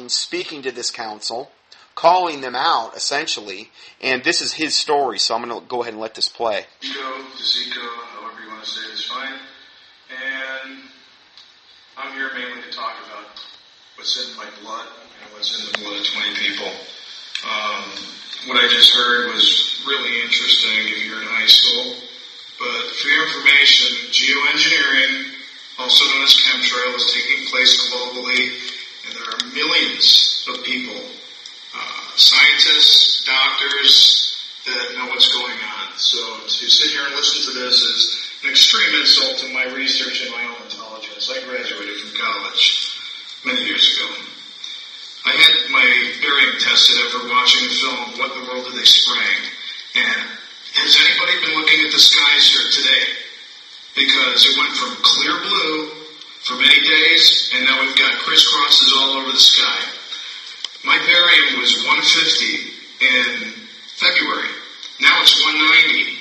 speaking to this council, calling them out, essentially. And this is his story, so I'm going to go ahead and let this play. Zico, however you want to say it is fine. And I'm here mainly to talk about what's in my blood and what's in the blood of 20 people. What I just heard was really interesting if you're in high school. But for your information, geoengineering, also known as chemtrails, is taking place globally, and there are millions of people scientists, doctors that know what's going on. So to sit here and listen to this is an extreme insult to my research and my own intelligence. I graduated from college many years ago. I had my barium tested after watching the film, What in the World Are They Spraying? And has anybody been looking at the skies here today? Because it went from clear blue for many days, and now we've got crisscrosses all over the sky. My barium was 150 in February. Now it's 190.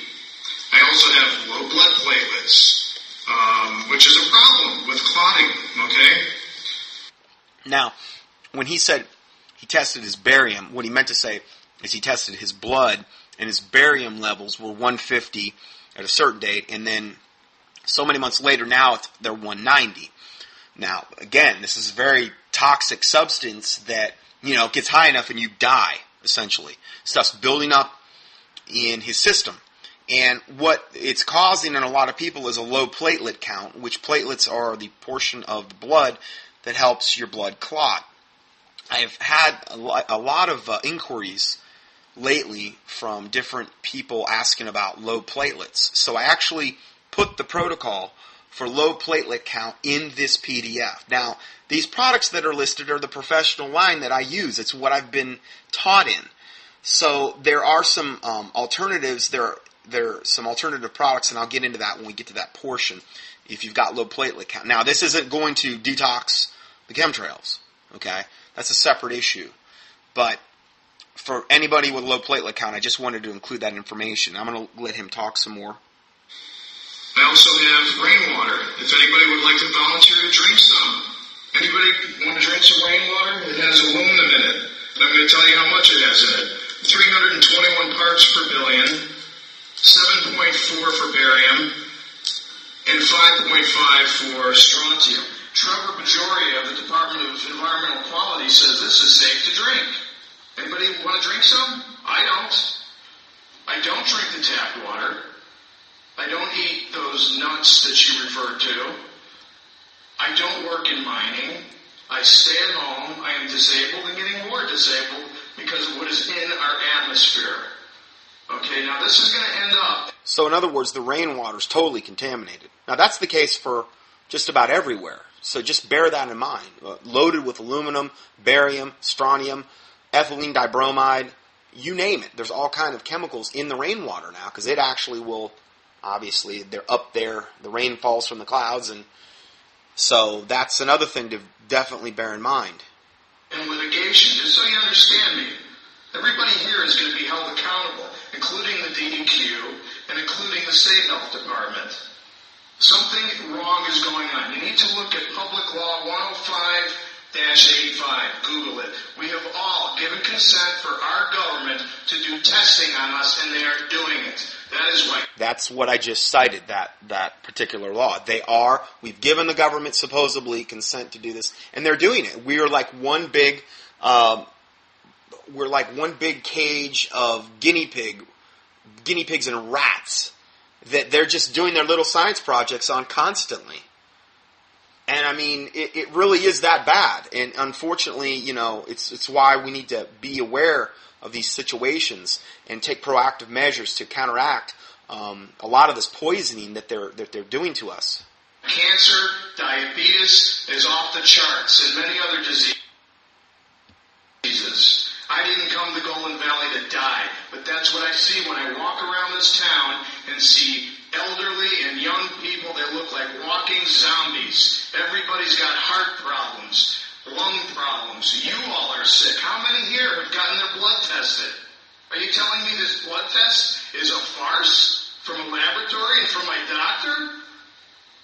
I also have low blood platelets, which is a problem with clotting, okay? Now, when he said he tested his barium, what he meant to say is he tested his blood, and his barium levels were 150 at a certain date, and then so many months later, now they're 190. Now, again, this is a very toxic substance that, gets high enough and you die, essentially. Stuff's building up in his system. And what it's causing in a lot of people is a low platelet count, which platelets are the portion of the blood that helps your blood clot. I've had a lot of inquiries lately from different people asking about low platelets. So I actually put the protocol for low platelet count in this PDF. Now, these products that are listed are the professional line that I use. It's what I've been taught in. So there are some alternatives. There are some alternative products, and I'll get into that when we get to that portion, if you've got low platelet count. Now, this isn't going to detox the chemtrails, okay? That's a separate issue. But for anybody with low platelet count, I just wanted to include that information. I'm going to let him talk some more. I also have rainwater, if anybody would like to volunteer to drink some. Anybody want to drink some rainwater? It has aluminum in it. And I'm going to tell you how much it has in it. 321 parts per billion, 7.4 for barium, and 5.5 for strontium. Trevor Bajoria of the Department of Environmental Quality says this is safe to drink. Anybody want to drink some? I don't. I don't drink the tap water. I don't eat those nuts that you referred to. I don't work in mining. I stay at home. I am disabled and getting more disabled because of what is in our atmosphere. Okay, now this is going to end up. So in other words, the rainwater is totally contaminated. Now that's the case for just about everywhere. So just bear that in mind. Loaded with aluminum, barium, strontium, ethylene dibromide, you name it. There's all kind of chemicals in the rainwater now because it actually will, obviously, they're up there. The rain falls from the clouds, and so that's another thing to definitely bear in mind. And litigation, just so you understand me, everybody here is going to be held accountable, including the DEQ and including the State Health Department. Something wrong is going on. You need to look at Public Law 105-85. Google it. We have all given consent for our government to do testing on us, and they are doing it. That is right. That's what I just cited, that particular law. We've given the government supposedly consent to do this, and they're doing it. We are like one big cage of guinea pigs and rats that they're just doing their little science projects on constantly. And I mean, it really is that bad. And unfortunately, it's why we need to be aware of these situations and take proactive measures to counteract a lot of this poisoning that they're doing to us. Cancer, diabetes is off the charts, and many other diseases. I didn't come to Golden Valley to die, but that's what I see when I walk around this town and see elderly and young people that look like walking zombies. Everybody's got heart problems, lung problems. You all are sick. How many here have gotten their blood tested? Are you telling me this blood test is a farce from a laboratory and from my doctor?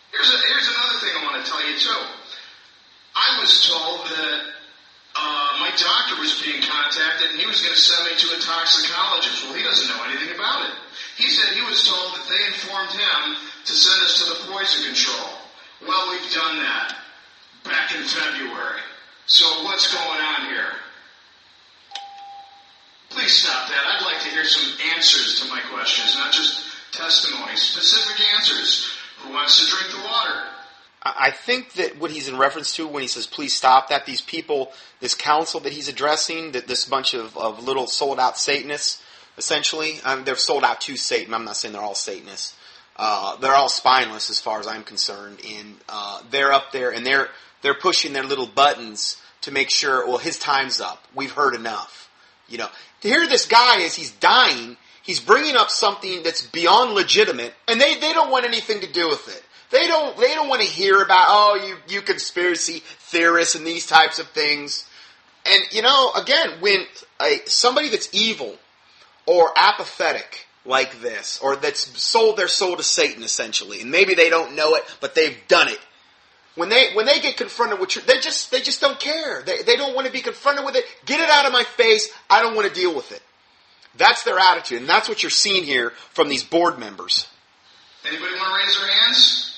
Here's another thing I want to tell you, too. I was told that my doctor was being contacted and he was going to send me to a toxicologist. Well, he doesn't know anything about it. He said he was told that they informed him to send us to the poison control. Well, we've done that back in February. So what's going on here? Please stop that. I'd like to hear some answers to my questions, not just testimonies. Specific answers. Who wants to drink the water? I think that what he's in reference to when he says, please stop that, these people, this council that he's addressing, that this bunch of little sold-out Satanists, essentially, they're sold out to Satan. I'm not saying they're all Satanists. They're all spineless as far as I'm concerned. And they're up there, and they're pushing their little buttons to make sure, well, his time's up. We've heard enough. You know, to hear this guy as he's dying, he's bringing up something that's beyond legitimate, and they don't want anything to do with it. They don't want to hear about, oh, you conspiracy theorists and these types of things. And, you know, again, when somebody that's evil or apathetic like this, or that's sold their soul to Satan, essentially, and maybe they don't know it, but they've done it. When they get confronted with truth, they just don't care. They don't want to be confronted with it. Get it out of my face. I don't want to deal with it. That's their attitude, and that's what you're seeing here from these board members. Anybody want to raise their hands?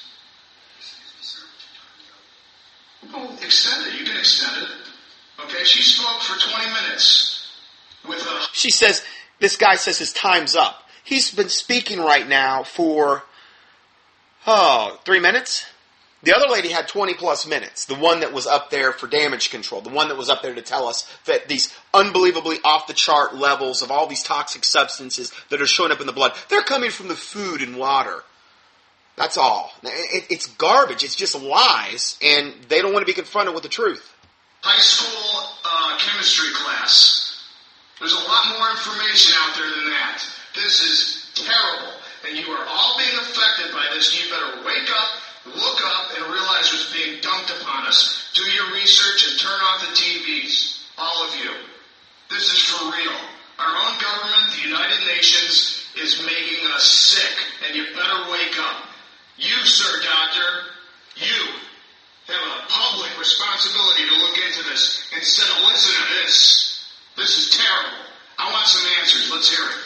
Oh, extend it. You can extend it. Okay, she spoke for 20 minutes with a... She says, this guy says his time's up. He's been speaking right now for, 3 minutes? The other lady had 20 plus minutes. The one that was up there for damage control. The one that was up there to tell us that these unbelievably off-the-chart levels of all these toxic substances that are showing up in the blood, they're coming from the food and water. That's all. It's garbage. It's just lies, and they don't want to be confronted with the truth. High school chemistry class. There's a lot more information out there than that. This is terrible, and you are all being affected by this. You better wake up, look up, and realize what's being dumped upon us. Do your research and turn off the TVs. All of you. This is for real. Our own government, the United Nations, is making us sick, and you better wake up. You, sir, doctor, you have a public responsibility to look into this instead of listen to this. This is terrible. I want some answers. Let's hear it.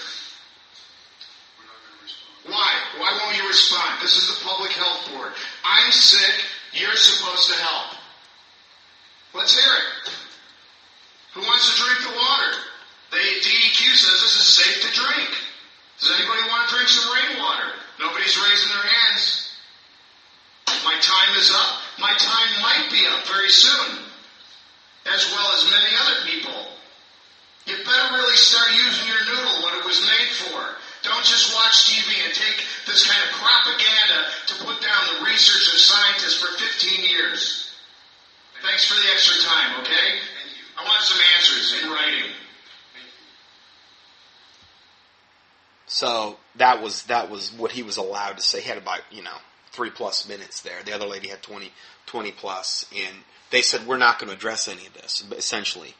Why? Why won't you respond? This is the Public Health Board. I'm sick. You're supposed to help. Let's hear it. Who wants to drink the water? The DEQ says this is safe to drink. Does anybody want to drink some rainwater? Nobody's raising their hands. My time is up. My time might be up very soon, as well as many other people. You better really start using your noodle what it was made for. Don't just watch TV and take this kind of propaganda to put down the research of scientists for 15 years. Thanks for the extra time, okay? I want some answers in writing. So that was what he was allowed to say. He had about 3+ minutes there. The other lady had 20 plus, and they said we're not going to address any of this. But essentially,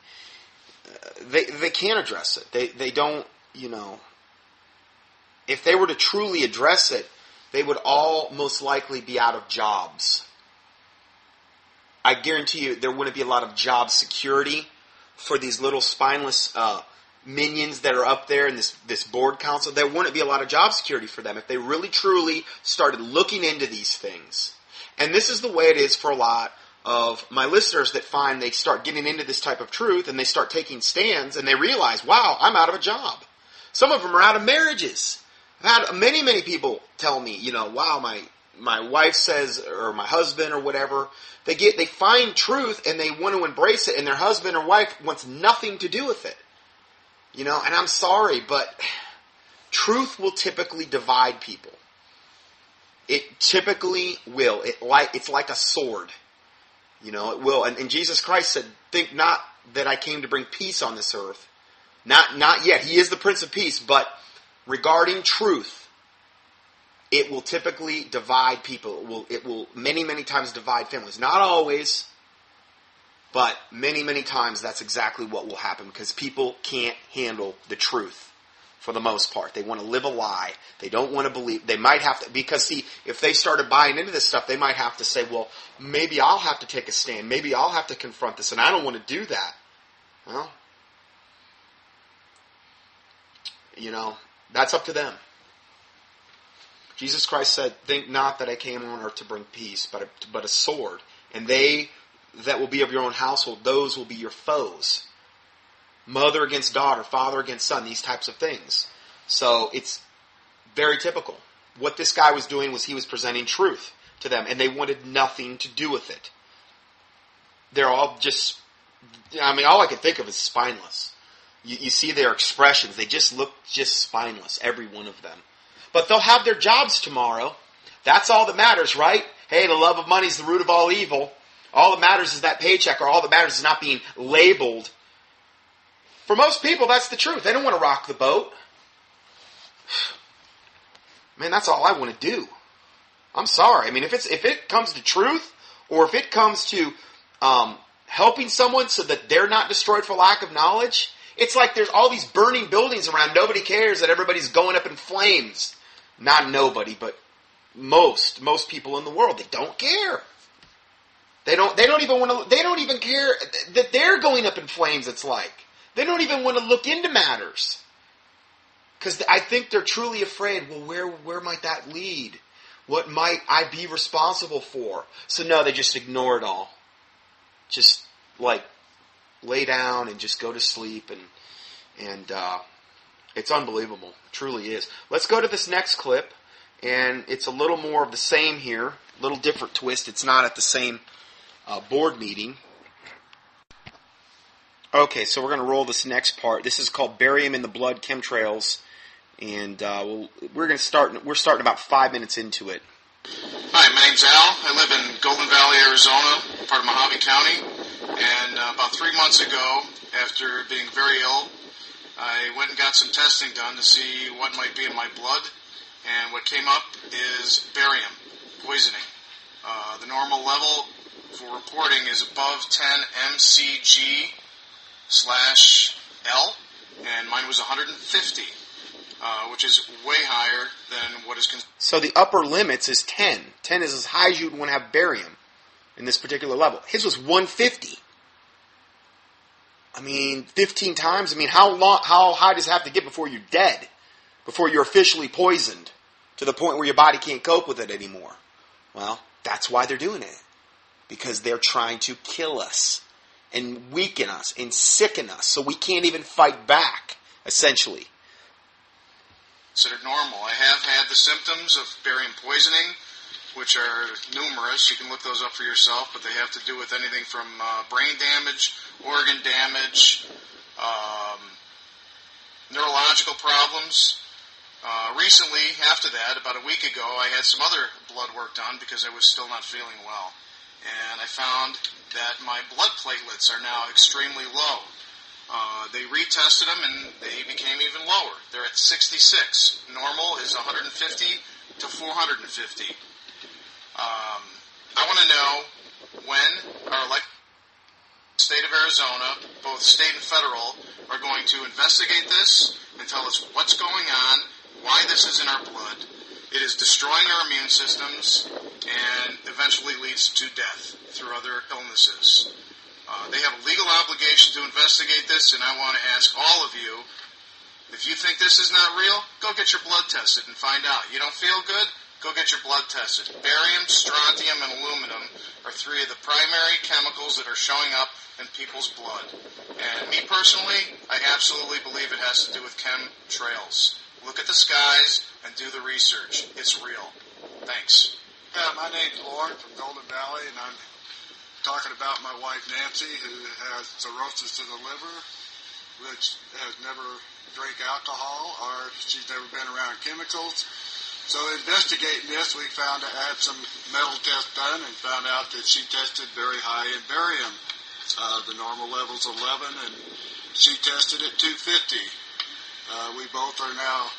they can't address it. They don't. If they were to truly address it, they would all most likely be out of jobs. I guarantee you there wouldn't be a lot of job security for these little spineless minions that are up there in this board council. There wouldn't be a lot of job security for them if they really truly started looking into these things. And this is the way it is for a lot of my listeners that find they start getting into this type of truth and they start taking stands and they realize, wow, I'm out of a job. Some of them are out of marriages. I've had many, many people tell me, wow, my wife says, or my husband or whatever, they find truth and they want to embrace it and their husband or wife wants nothing to do with it. And I'm sorry, but truth will typically divide people. It typically will. It's like a sword. It will. And Jesus Christ said, think not that I came to bring peace on this earth. Not yet. He is the Prince of Peace, but regarding truth, it will typically divide people. It will many, many times divide families. Not always, but many, many times that's exactly what will happen because people can't handle the truth for the most part. They want to live a lie. They don't want to believe. They might have to, because see, if they started buying into this stuff, they might have to say, well, maybe I'll have to take a stand. Maybe I'll have to confront this, and I don't want to do that. Well, that's up to them. Jesus Christ said, think not that I came on earth to bring peace, but a sword. And they that will be of your own household, those will be your foes. Mother against daughter, father against son, these types of things. So it's very typical. What this guy was doing was he was presenting truth. to them, and they wanted nothing to do with it. They're all just, all I can think of is spineless. You see their expressions. They just look just spineless, every one of them. But they'll have their jobs tomorrow. That's all that matters, right? Hey, the love of money is the root of all evil. All that matters is that paycheck, or all that matters is not being labeled. For most people, that's the truth. They don't want to rock the boat. Man, that's all I want to do. I'm sorry. If it comes to truth, or if it comes to helping someone so that they're not destroyed for lack of knowledge, it's like there's all these burning buildings around. Nobody cares that everybody's going up in flames. Not nobody, but most people in the world. They don't care. They don't even care that they're going up in flames. It's like they don't even want to look into matters, because I think they're truly afraid. Well, where might that lead? What might I be responsible for? So no, they just ignore it all. Just like lay down and just go to sleep, and it's unbelievable. It truly is. Let's go to this next clip, and it's a little more of the same here, a little different twist. It's not at the same board meeting. Okay, so we're going to roll this next part. This is called Barium in the Blood, Chemtrails, and we're starting about 5 minutes into it. Hi, my name's Al. I live in Golden Valley, Arizona, part of Mojave County. And about 3 months ago, after being very ill, I went and got some testing done to see what might be in my blood. And what came up is barium poisoning. The normal level for reporting is above 10 mcg/L, and mine was 150. Which is way higher than what is considered. So the upper limits is 10. 10 is as high as you'd want to have barium in this particular level. His was 150. 15 times. How high does it have to get before you're dead? Before you're officially poisoned to the point where your body can't cope with it anymore? Well, that's why they're doing it. Because they're trying to kill us and weaken us and sicken us so we can't even fight back, essentially. Considered normal. I have had the symptoms of barium poisoning, which are numerous. You can look those up for yourself, but they have to do with anything from brain damage, organ damage, neurological problems. Recently, after that, about a week ago, I had some other blood work done because I was still not feeling well. And I found that my blood platelets are now extremely low. They retested them, and they became even lower. They're at 66. Normal is 150 to 450. I want to know when our state of Arizona, both state and federal, are going to investigate this and tell us what's going on, why this is in our blood. It is destroying our immune systems and eventually leads to death through other illnesses. They have a legal obligation to investigate this, and I want to ask all of you, if you think this is not real, go get your blood tested and find out. You don't feel good? Go get your blood tested. Barium, strontium, and aluminum are three of the primary chemicals that are showing up in people's blood. And me personally, I absolutely believe it has to do with chemtrails. Look at the skies and do the research. It's real. Thanks. Yeah, my name's Lauren from Golden Valley, and I'm talking about my wife Nancy, who has cirrhosis of the liver, which has never drank alcohol, or she's never been around chemicals. So investigating this, we found I had some metal tests done and found out that she tested very high in barium. The normal level's 11, and she tested at 250. We both are now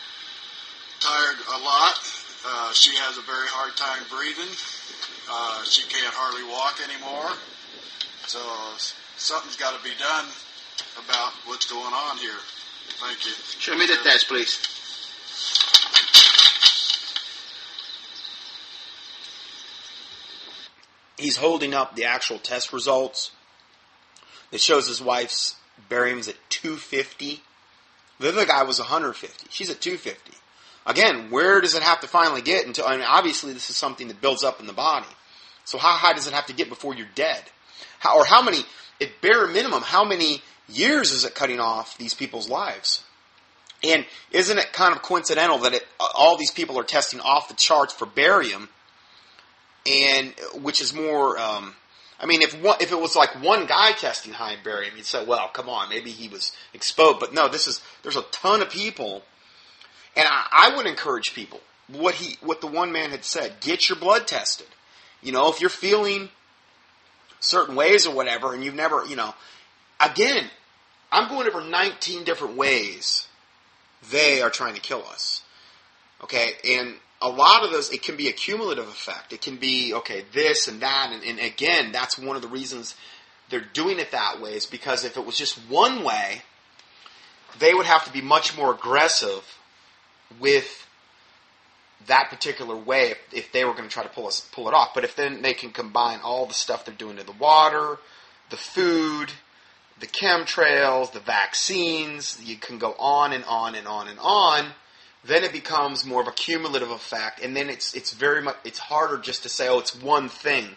tired a lot. She has a very hard time breathing. She can't hardly walk anymore. So something's got to be done about what's going on here. Thank you. Show me the test, please. He's holding up the actual test results. It shows his wife's barium's at 250. The other guy was 150. She's at 250. Again, where does it have to finally get? Until, obviously this is something that builds up in the body. So how high does it have to get before you're dead? How many, at bare minimum, how many years is it cutting off these people's lives? And isn't it kind of coincidental that all these people are testing off the charts for barium, and which is more. I mean, if it was like one guy testing high in barium, you'd say, well, come on, maybe he was exposed. But no, there's a ton of people, and I would encourage people what the one man had said: get your blood tested. If you're feeling certain ways or whatever, and you've never, again, I'm going over 19 different ways they are trying to kill us. Okay, and a lot of those, it can be a cumulative effect. It can be, okay, this and that, and again, that's one of the reasons they're doing it that way, is because if it was just one way, they would have to be much more aggressive with that particular way if they were going to try to pull it off. But if then they can combine all the stuff they're doing to the water, the food, the chemtrails, the vaccines, you can go on and on and on and on, then it becomes more of a cumulative effect, and then it's harder just to say, oh, it's one thing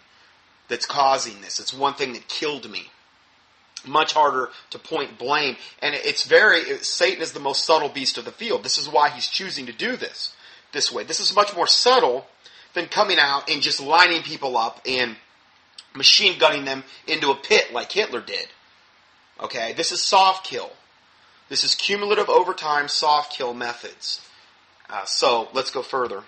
that's causing this. It's one thing that killed me. Much harder to point blame, and Satan is the most subtle beast of the field. This is why he's choosing to do this way. This is much more subtle than coming out and just lining people up and machine gunning them into a pit like Hitler did. Okay, this is soft kill. This is cumulative over time soft kill methods. So let's go further.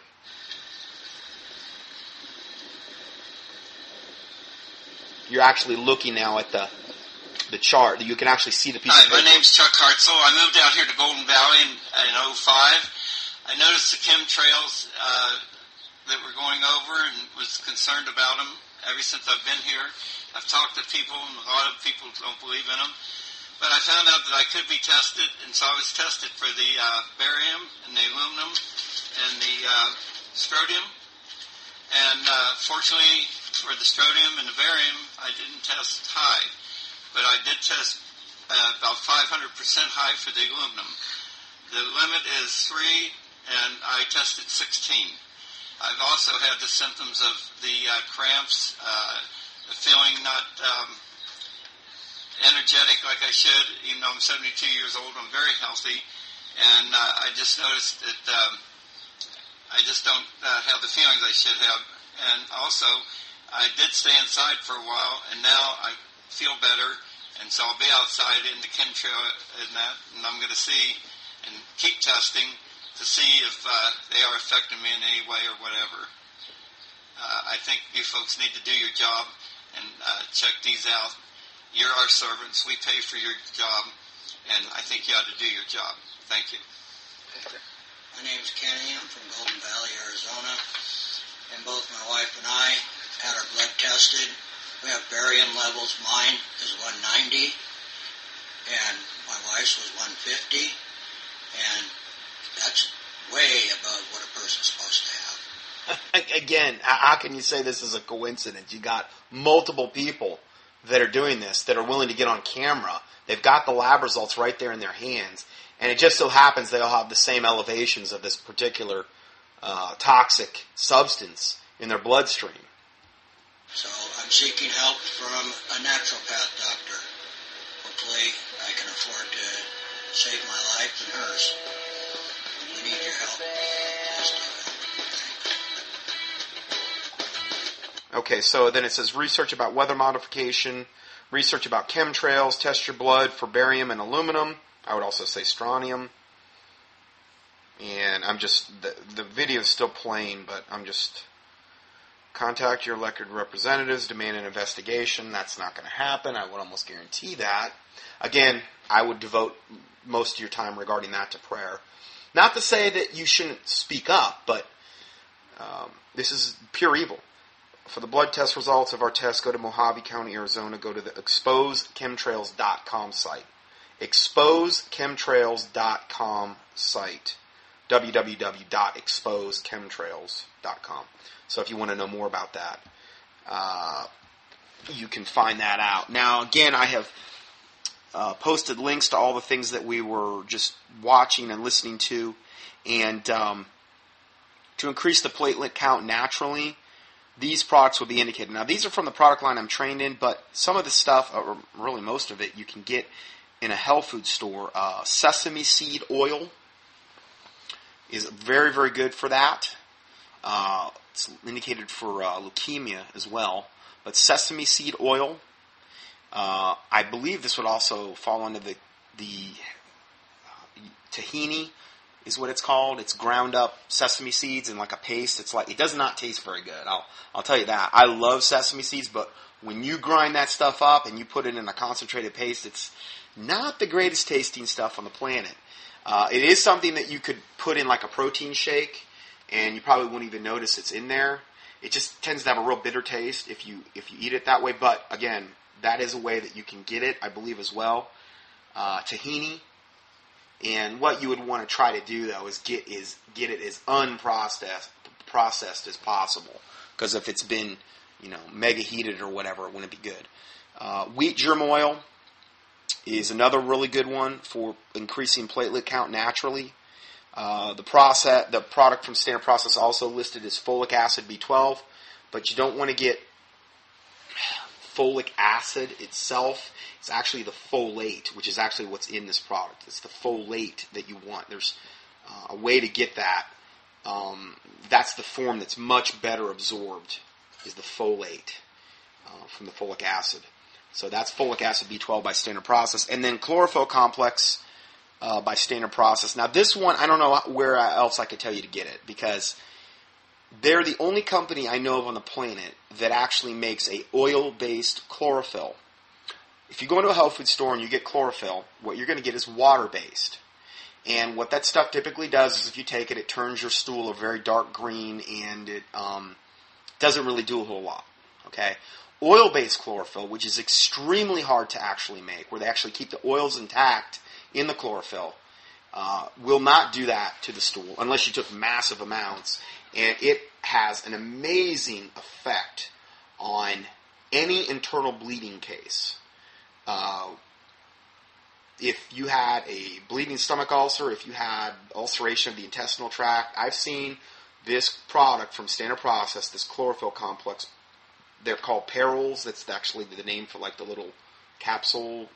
You're actually looking now at the chart. You can actually see the piece. Hi, my name's Chuck Hartzell. I moved out here to Golden Valley in 05. I noticed the chemtrails that we're going over and was concerned about them ever since I've been here. I've talked to people, and a lot of people don't believe in them. But I found out that I could be tested, and so I was tested for the barium and the aluminum and the strontium. And fortunately for the strontium and the barium, I didn't test high. But I did test about 500% high for the aluminum. The limit is 3, and I tested 16. I've also had the symptoms of the cramps, the feeling not energetic like I should, even though I'm 72 years old. I'm very healthy, and I just noticed that I just don't have the feelings I should have. And also, I did stay inside for a while, and now I feel better, and so I'll be outside in the chemtrail and that, and I'm going to see and keep testing to see if they are affecting me in any way or whatever. I think you folks need to do your job and check these out. You're our servants. We pay for your job, and I think you ought to do your job. Thank you. My name's Kenny. I'm from Golden Valley, Arizona, and both my wife and I had our blood tested. We have barium levels. Mine is 190, and my wife's was 150, and that's way above what a person's supposed to have. Again, how can you say this is a coincidence? You got multiple people that are doing this, that are willing to get on camera. They've got the lab results right there in their hands, and it just so happens they all have the same elevations of this particular toxic substance in their bloodstream. So I'm seeking help from a naturopath doctor. Hopefully I can afford to save my life and hers. We need your help. Please do it. Okay, so then it says research about weather modification, research about chemtrails, test your blood for barium and aluminum. I would also say strontium. And I'm just, the video is still playing, but I'm just, contact your elected representatives, demand an investigation. That's not going to happen. I would almost guarantee that. Again, I would devote most of your time regarding that to prayer. Not to say that you shouldn't speak up, but this is pure evil. For the blood test results of our test, go to Mojave County, Arizona. Go to the exposechemtrails.com site. Exposechemtrails.com site. www.exposechemtrails.com. So if you want to know more about that, you can find that out. Now, again, I have posted links to all the things that we were just watching and listening to. And to increase the platelet count naturally, these products will be indicated. Now, these are from the product line I'm trained in, but some of the stuff, or really most of it, you can get in a health food store. Sesame seed oil is very, very good for that. It's indicated for leukemia as well. But sesame seed oil, I believe this would also fall under the tahini is what it's called. It's ground up sesame seeds in like a paste. It does not taste very good. I'll tell you that. I love sesame seeds, but when you grind that stuff up and you put it in a concentrated paste, it's not the greatest tasting stuff on the planet. It is something that you could put in like a protein shake, and you probably wouldn't even notice it's in there. It just tends to have a real bitter taste if you eat it that way. But again, that is a way that you can get it, I believe, as well. Tahini. And what you would want to try to do, though, is get it as processed as possible. Because if it's been, mega heated or whatever, it wouldn't be good. Wheat germ oil is another really good one for increasing platelet count naturally. The product from Standard Process also listed as folic acid B12, but you don't want to get folic acid itself. It's actually the folate, which is actually what's in this product. It's the folate that you want. There's a way to get that. That's the form that's much better absorbed, is the folate from the folic acid. So that's folic acid B12 by Standard Process. And then chlorophyll complex by Standard Process. Now this one, I don't know where else I could tell you to get it, because they're the only company I know of on the planet that actually makes a oil-based chlorophyll. If you go into a health food store and you get chlorophyll, what you're going to get is water-based. And what that stuff typically does is if you take it, it turns your stool a very dark green, and it doesn't really do a whole lot. Okay? Oil-based chlorophyll, which is extremely hard to actually make, where they actually keep the oils intact in the chlorophyll, will not do that to the stool unless you took massive amounts. And it has an amazing effect on any internal bleeding case. If you had a bleeding stomach ulcer, if you had ulceration of the intestinal tract, I've seen this product from Standard Process, this chlorophyll complex. They're called Aerosols. That's actually the name for like the little capsule.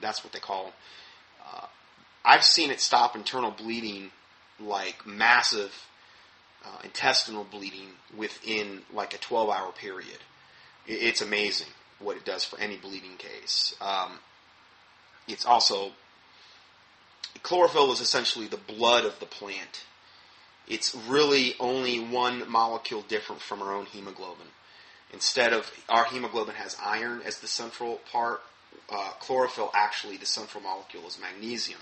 That's what they call them. I've seen it stop internal bleeding, like massive intestinal bleeding, within like a 12-hour period. It's amazing what it does for any bleeding case. It's also, chlorophyll is essentially the blood of the plant. It's really only one molecule different from our own hemoglobin. Instead of, our hemoglobin has iron as the central part, chlorophyll, actually the central molecule is magnesium.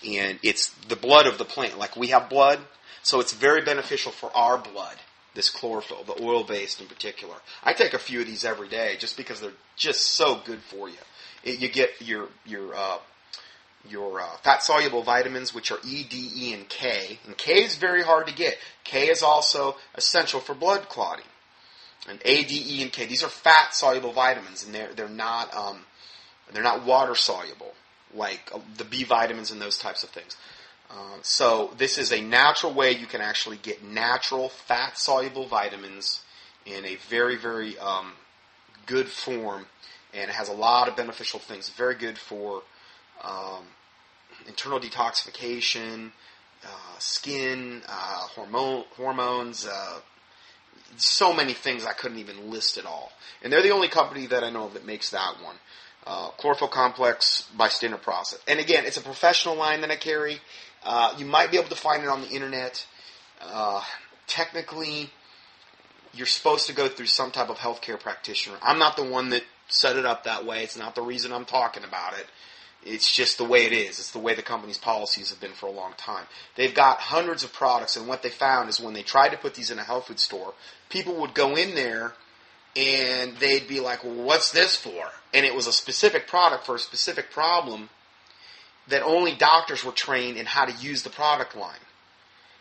And it's the blood of the plant. Like we have blood, so it's very beneficial for our blood, this chlorophyll, the oil-based in particular. I take a few of these every day just because they're just so good for you. You get your fat-soluble vitamins, which are E, D, E, and K. And K is very hard to get. K is also essential for blood clotting. And A, D, E, and K, these are fat-soluble vitamins, and they're not water-soluble like the B vitamins and those types of things. So this is a natural way you can actually get natural fat-soluble vitamins in a very, very good form, and it has a lot of beneficial things. Very good for internal detoxification, skin, hormones, so many things I couldn't even list it all. And they're the only company that I know of that makes that one. Chlorophyll complex by Standard Process. And again, it's a professional line that I carry. You might be able to find it on the internet. Technically, you're supposed to go through some type of healthcare practitioner. I'm not the one that set it up that way. It's not the reason I'm talking about it. It's just the way it is. It's the way the company's policies have been for a long time. They've got hundreds of products, and what they found is when they tried to put these in a health food store, people would go in there and they'd be like, well, what's this for? And it was a specific product for a specific problem that only doctors were trained in how to use the product line.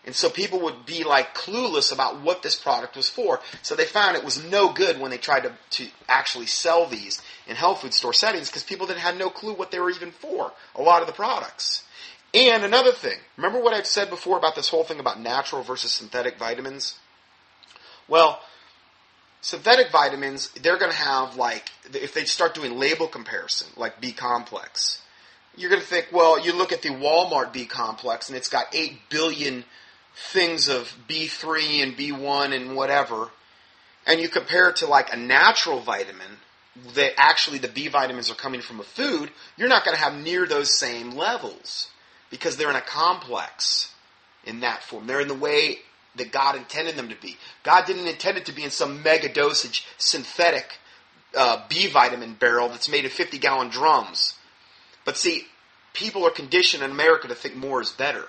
And so people would be like clueless about what this product was for. So they found it was no good when they tried to actually sell these in health food store settings, because people that had no clue what they were even for, a lot of the products. And another thing, remember what I've said before about this whole thing about natural versus synthetic vitamins? Well, synthetic vitamins, they're going to have, like, if they start doing label comparison, like B complex, you're going to think, well, you look at the Walmart B complex and it's got 8 billion things of B3 and B1 and whatever, and you compare it to like a natural vitamin, that actually the B vitamins are coming from a food, you're not going to have near those same levels because they're in a complex in that form. They're in the way that God intended them to be. God didn't intend it to be in some mega dosage synthetic B vitamin barrel that's made of 50-gallon drums. But see, people are conditioned in America to think more is better.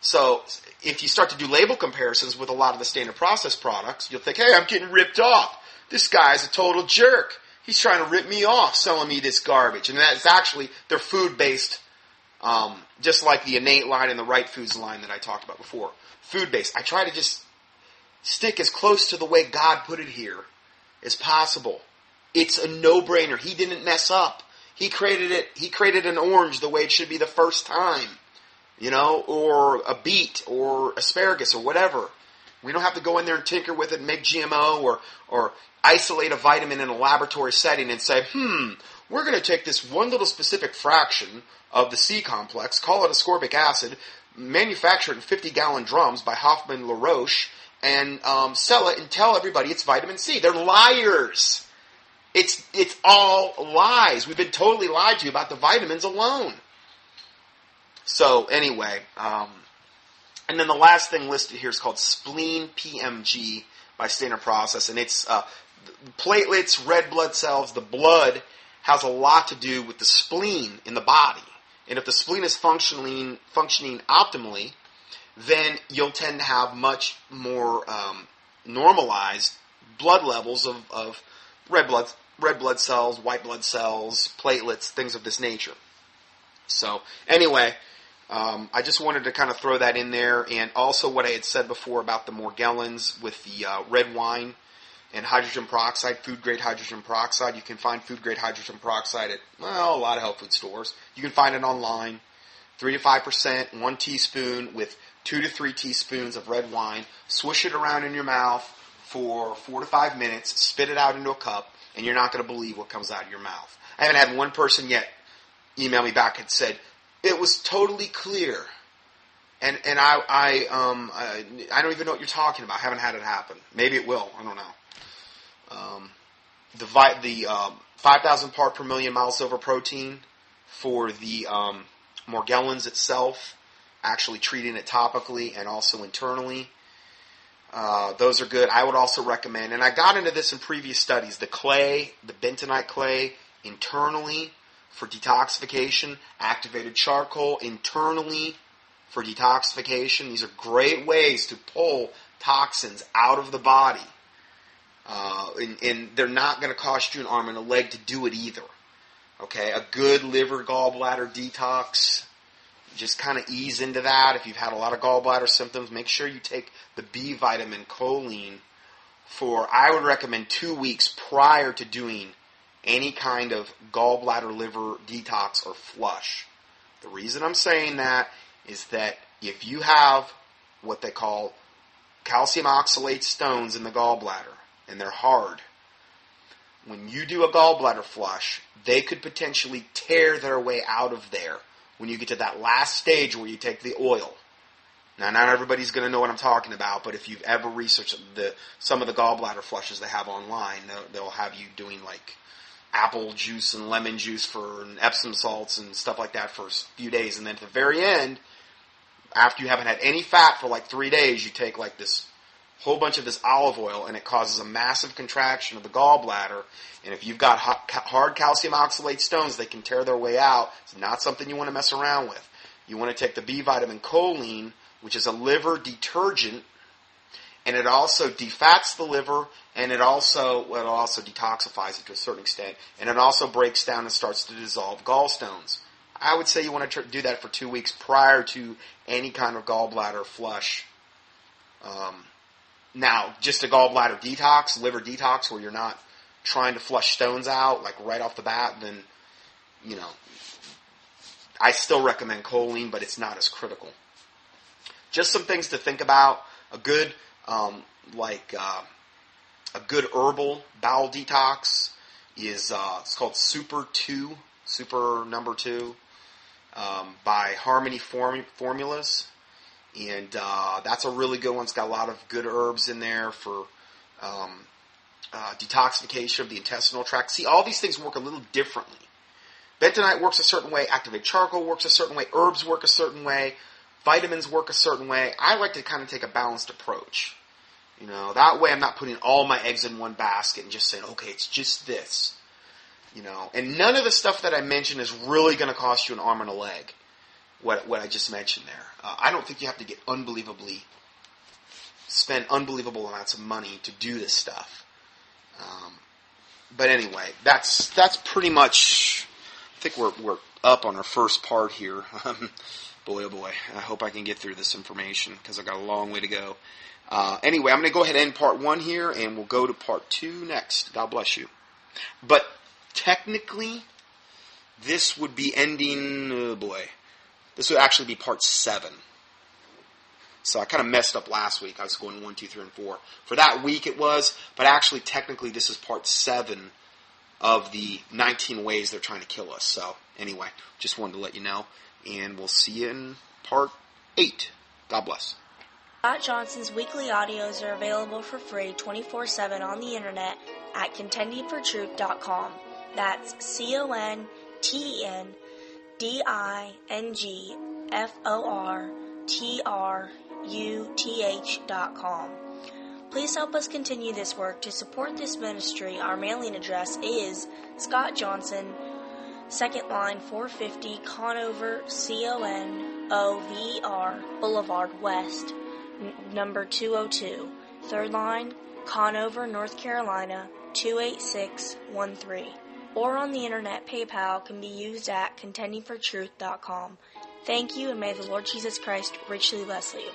So if you start to do label comparisons with a lot of the standard processed products, you'll think, hey, I'm getting ripped off. This guy's a total jerk. He's trying to rip me off selling me this garbage. And that's actually, they're food-based, just like the Innate line and the Right Foods line that I talked about before. Food-based. I try to just stick as close to the way God put it here as possible. It's a no-brainer. He didn't mess up. He created it. He created an orange the way it should be the first time. You know, or a beet, or asparagus, or whatever. We don't have to go in there and tinker with it and make GMO, or isolate a vitamin in a laboratory setting and say, we're going to take this one little specific fraction of the C complex, call it ascorbic acid, manufacture it in 50-gallon drums by Hoffman LaRoche, and sell it and tell everybody it's vitamin C. They're liars. It's all lies. We've been totally lied to about the vitamins alone. So anyway, and then the last thing listed here is called spleen PMG by Standard Process, and it's platelets, red blood cells. The blood has a lot to do with the spleen in the body, and if the spleen is functioning optimally, then you'll tend to have much more normalized blood levels of red blood cells, white blood cells, platelets, things of this nature. So anyway. I just wanted to kind of throw that in there, and also what I had said before about the Morgellons with the red wine and hydrogen peroxide, food-grade hydrogen peroxide. You can find food-grade hydrogen peroxide at, a lot of health food stores. You can find it online, 3 to 5%, 1 teaspoon with 2 to 3 teaspoons of red wine. Swish it around in your mouth for 4 to 5 minutes, spit it out into a cup, and you're not going to believe what comes out of your mouth. I haven't had one person yet email me back and said, it was totally clear, and I don't even know what you're talking about. I haven't had it happen. Maybe it will. I don't know. The 5,000 part per million mild-silver protein for the Morgellons itself, actually treating it topically and also internally. Those are good. I would also recommend, and I got into this in previous studies, the clay, the bentonite clay internally for detoxification, activated charcoal internally for detoxification. These are great ways to pull toxins out of the body. And they're not going to cost you an arm and a leg to do it either. Okay, a good liver gallbladder detox, just kind of ease into that. If you've had a lot of gallbladder symptoms, make sure you take the B vitamin choline for, I would recommend 2 weeks prior to doing any kind of gallbladder liver detox or flush. The reason I'm saying that is that if you have what they call calcium oxalate stones in the gallbladder, and they're hard, when you do a gallbladder flush, they could potentially tear their way out of there when you get to that last stage where you take the oil. Now, not everybody's going to know what I'm talking about, but if you've ever researched some of the gallbladder flushes they have online, they'll have you doing like apple juice and lemon juice and Epsom salts and stuff like that for a few days. And then at the very end, after you haven't had any fat for like 3 days, you take like this whole bunch of this olive oil, and it causes a massive contraction of the gallbladder. And if you've got hard calcium oxalate stones, they can tear their way out. It's not something you want to mess around with. You want to take the B vitamin choline, which is a liver detergent, and it also defats the liver, and it also detoxifies it to a certain extent, and it also breaks down and starts to dissolve gallstones. I would say you want to do that for 2 weeks prior to any kind of gallbladder flush. Now, just a gallbladder detox, liver detox, where you're not trying to flush stones out, like right off the bat, then, I still recommend choline, but it's not as critical. Just some things to think about. A good, a good herbal bowel detox is, it's called Super number 2, by Harmony Formulas. And that's a really good one. It's got a lot of good herbs in there for detoxification of the intestinal tract. See, all these things work a little differently. Bentonite works a certain way. Activate charcoal works a certain way. Herbs work a certain way. Vitamins work a certain way. I like to kind of take a balanced approach. That way I'm not putting all my eggs in one basket and just saying, okay, it's just this. And none of the stuff that I mentioned is really going to cost you an arm and a leg, what I just mentioned there. I don't think you have to spend unbelievable amounts of money to do this stuff. But anyway, that's pretty much, I think we're up on our first part here. Boy, oh boy, I hope I can get through this information because I've got a long way to go. Anyway, I'm going to go ahead and end part 1 here, and we'll go to part 2 next. God bless you. But technically, this would be ending, this would actually be part 7. So I kind of messed up last week. I was going 1, 2, 3, and 4. For that week it was, but actually, technically, this is part 7 of the 19 ways they're trying to kill us. So anyway, just wanted to let you know, and we'll see you in part 8. God bless. Scott Johnson's weekly audios are available for free 24/7 on the internet at contendingfortruth.com. That's contendingfortruth.com. Please help us continue this work. To support this ministry, our mailing address is Scott Johnson, 2nd line 450 Conover, Conover Boulevard West, number 202, 3rd line, Conover, North Carolina, 28613. Or on the internet, PayPal can be used at contendingfortruth.com. Thank you, and may the Lord Jesus Christ richly bless you.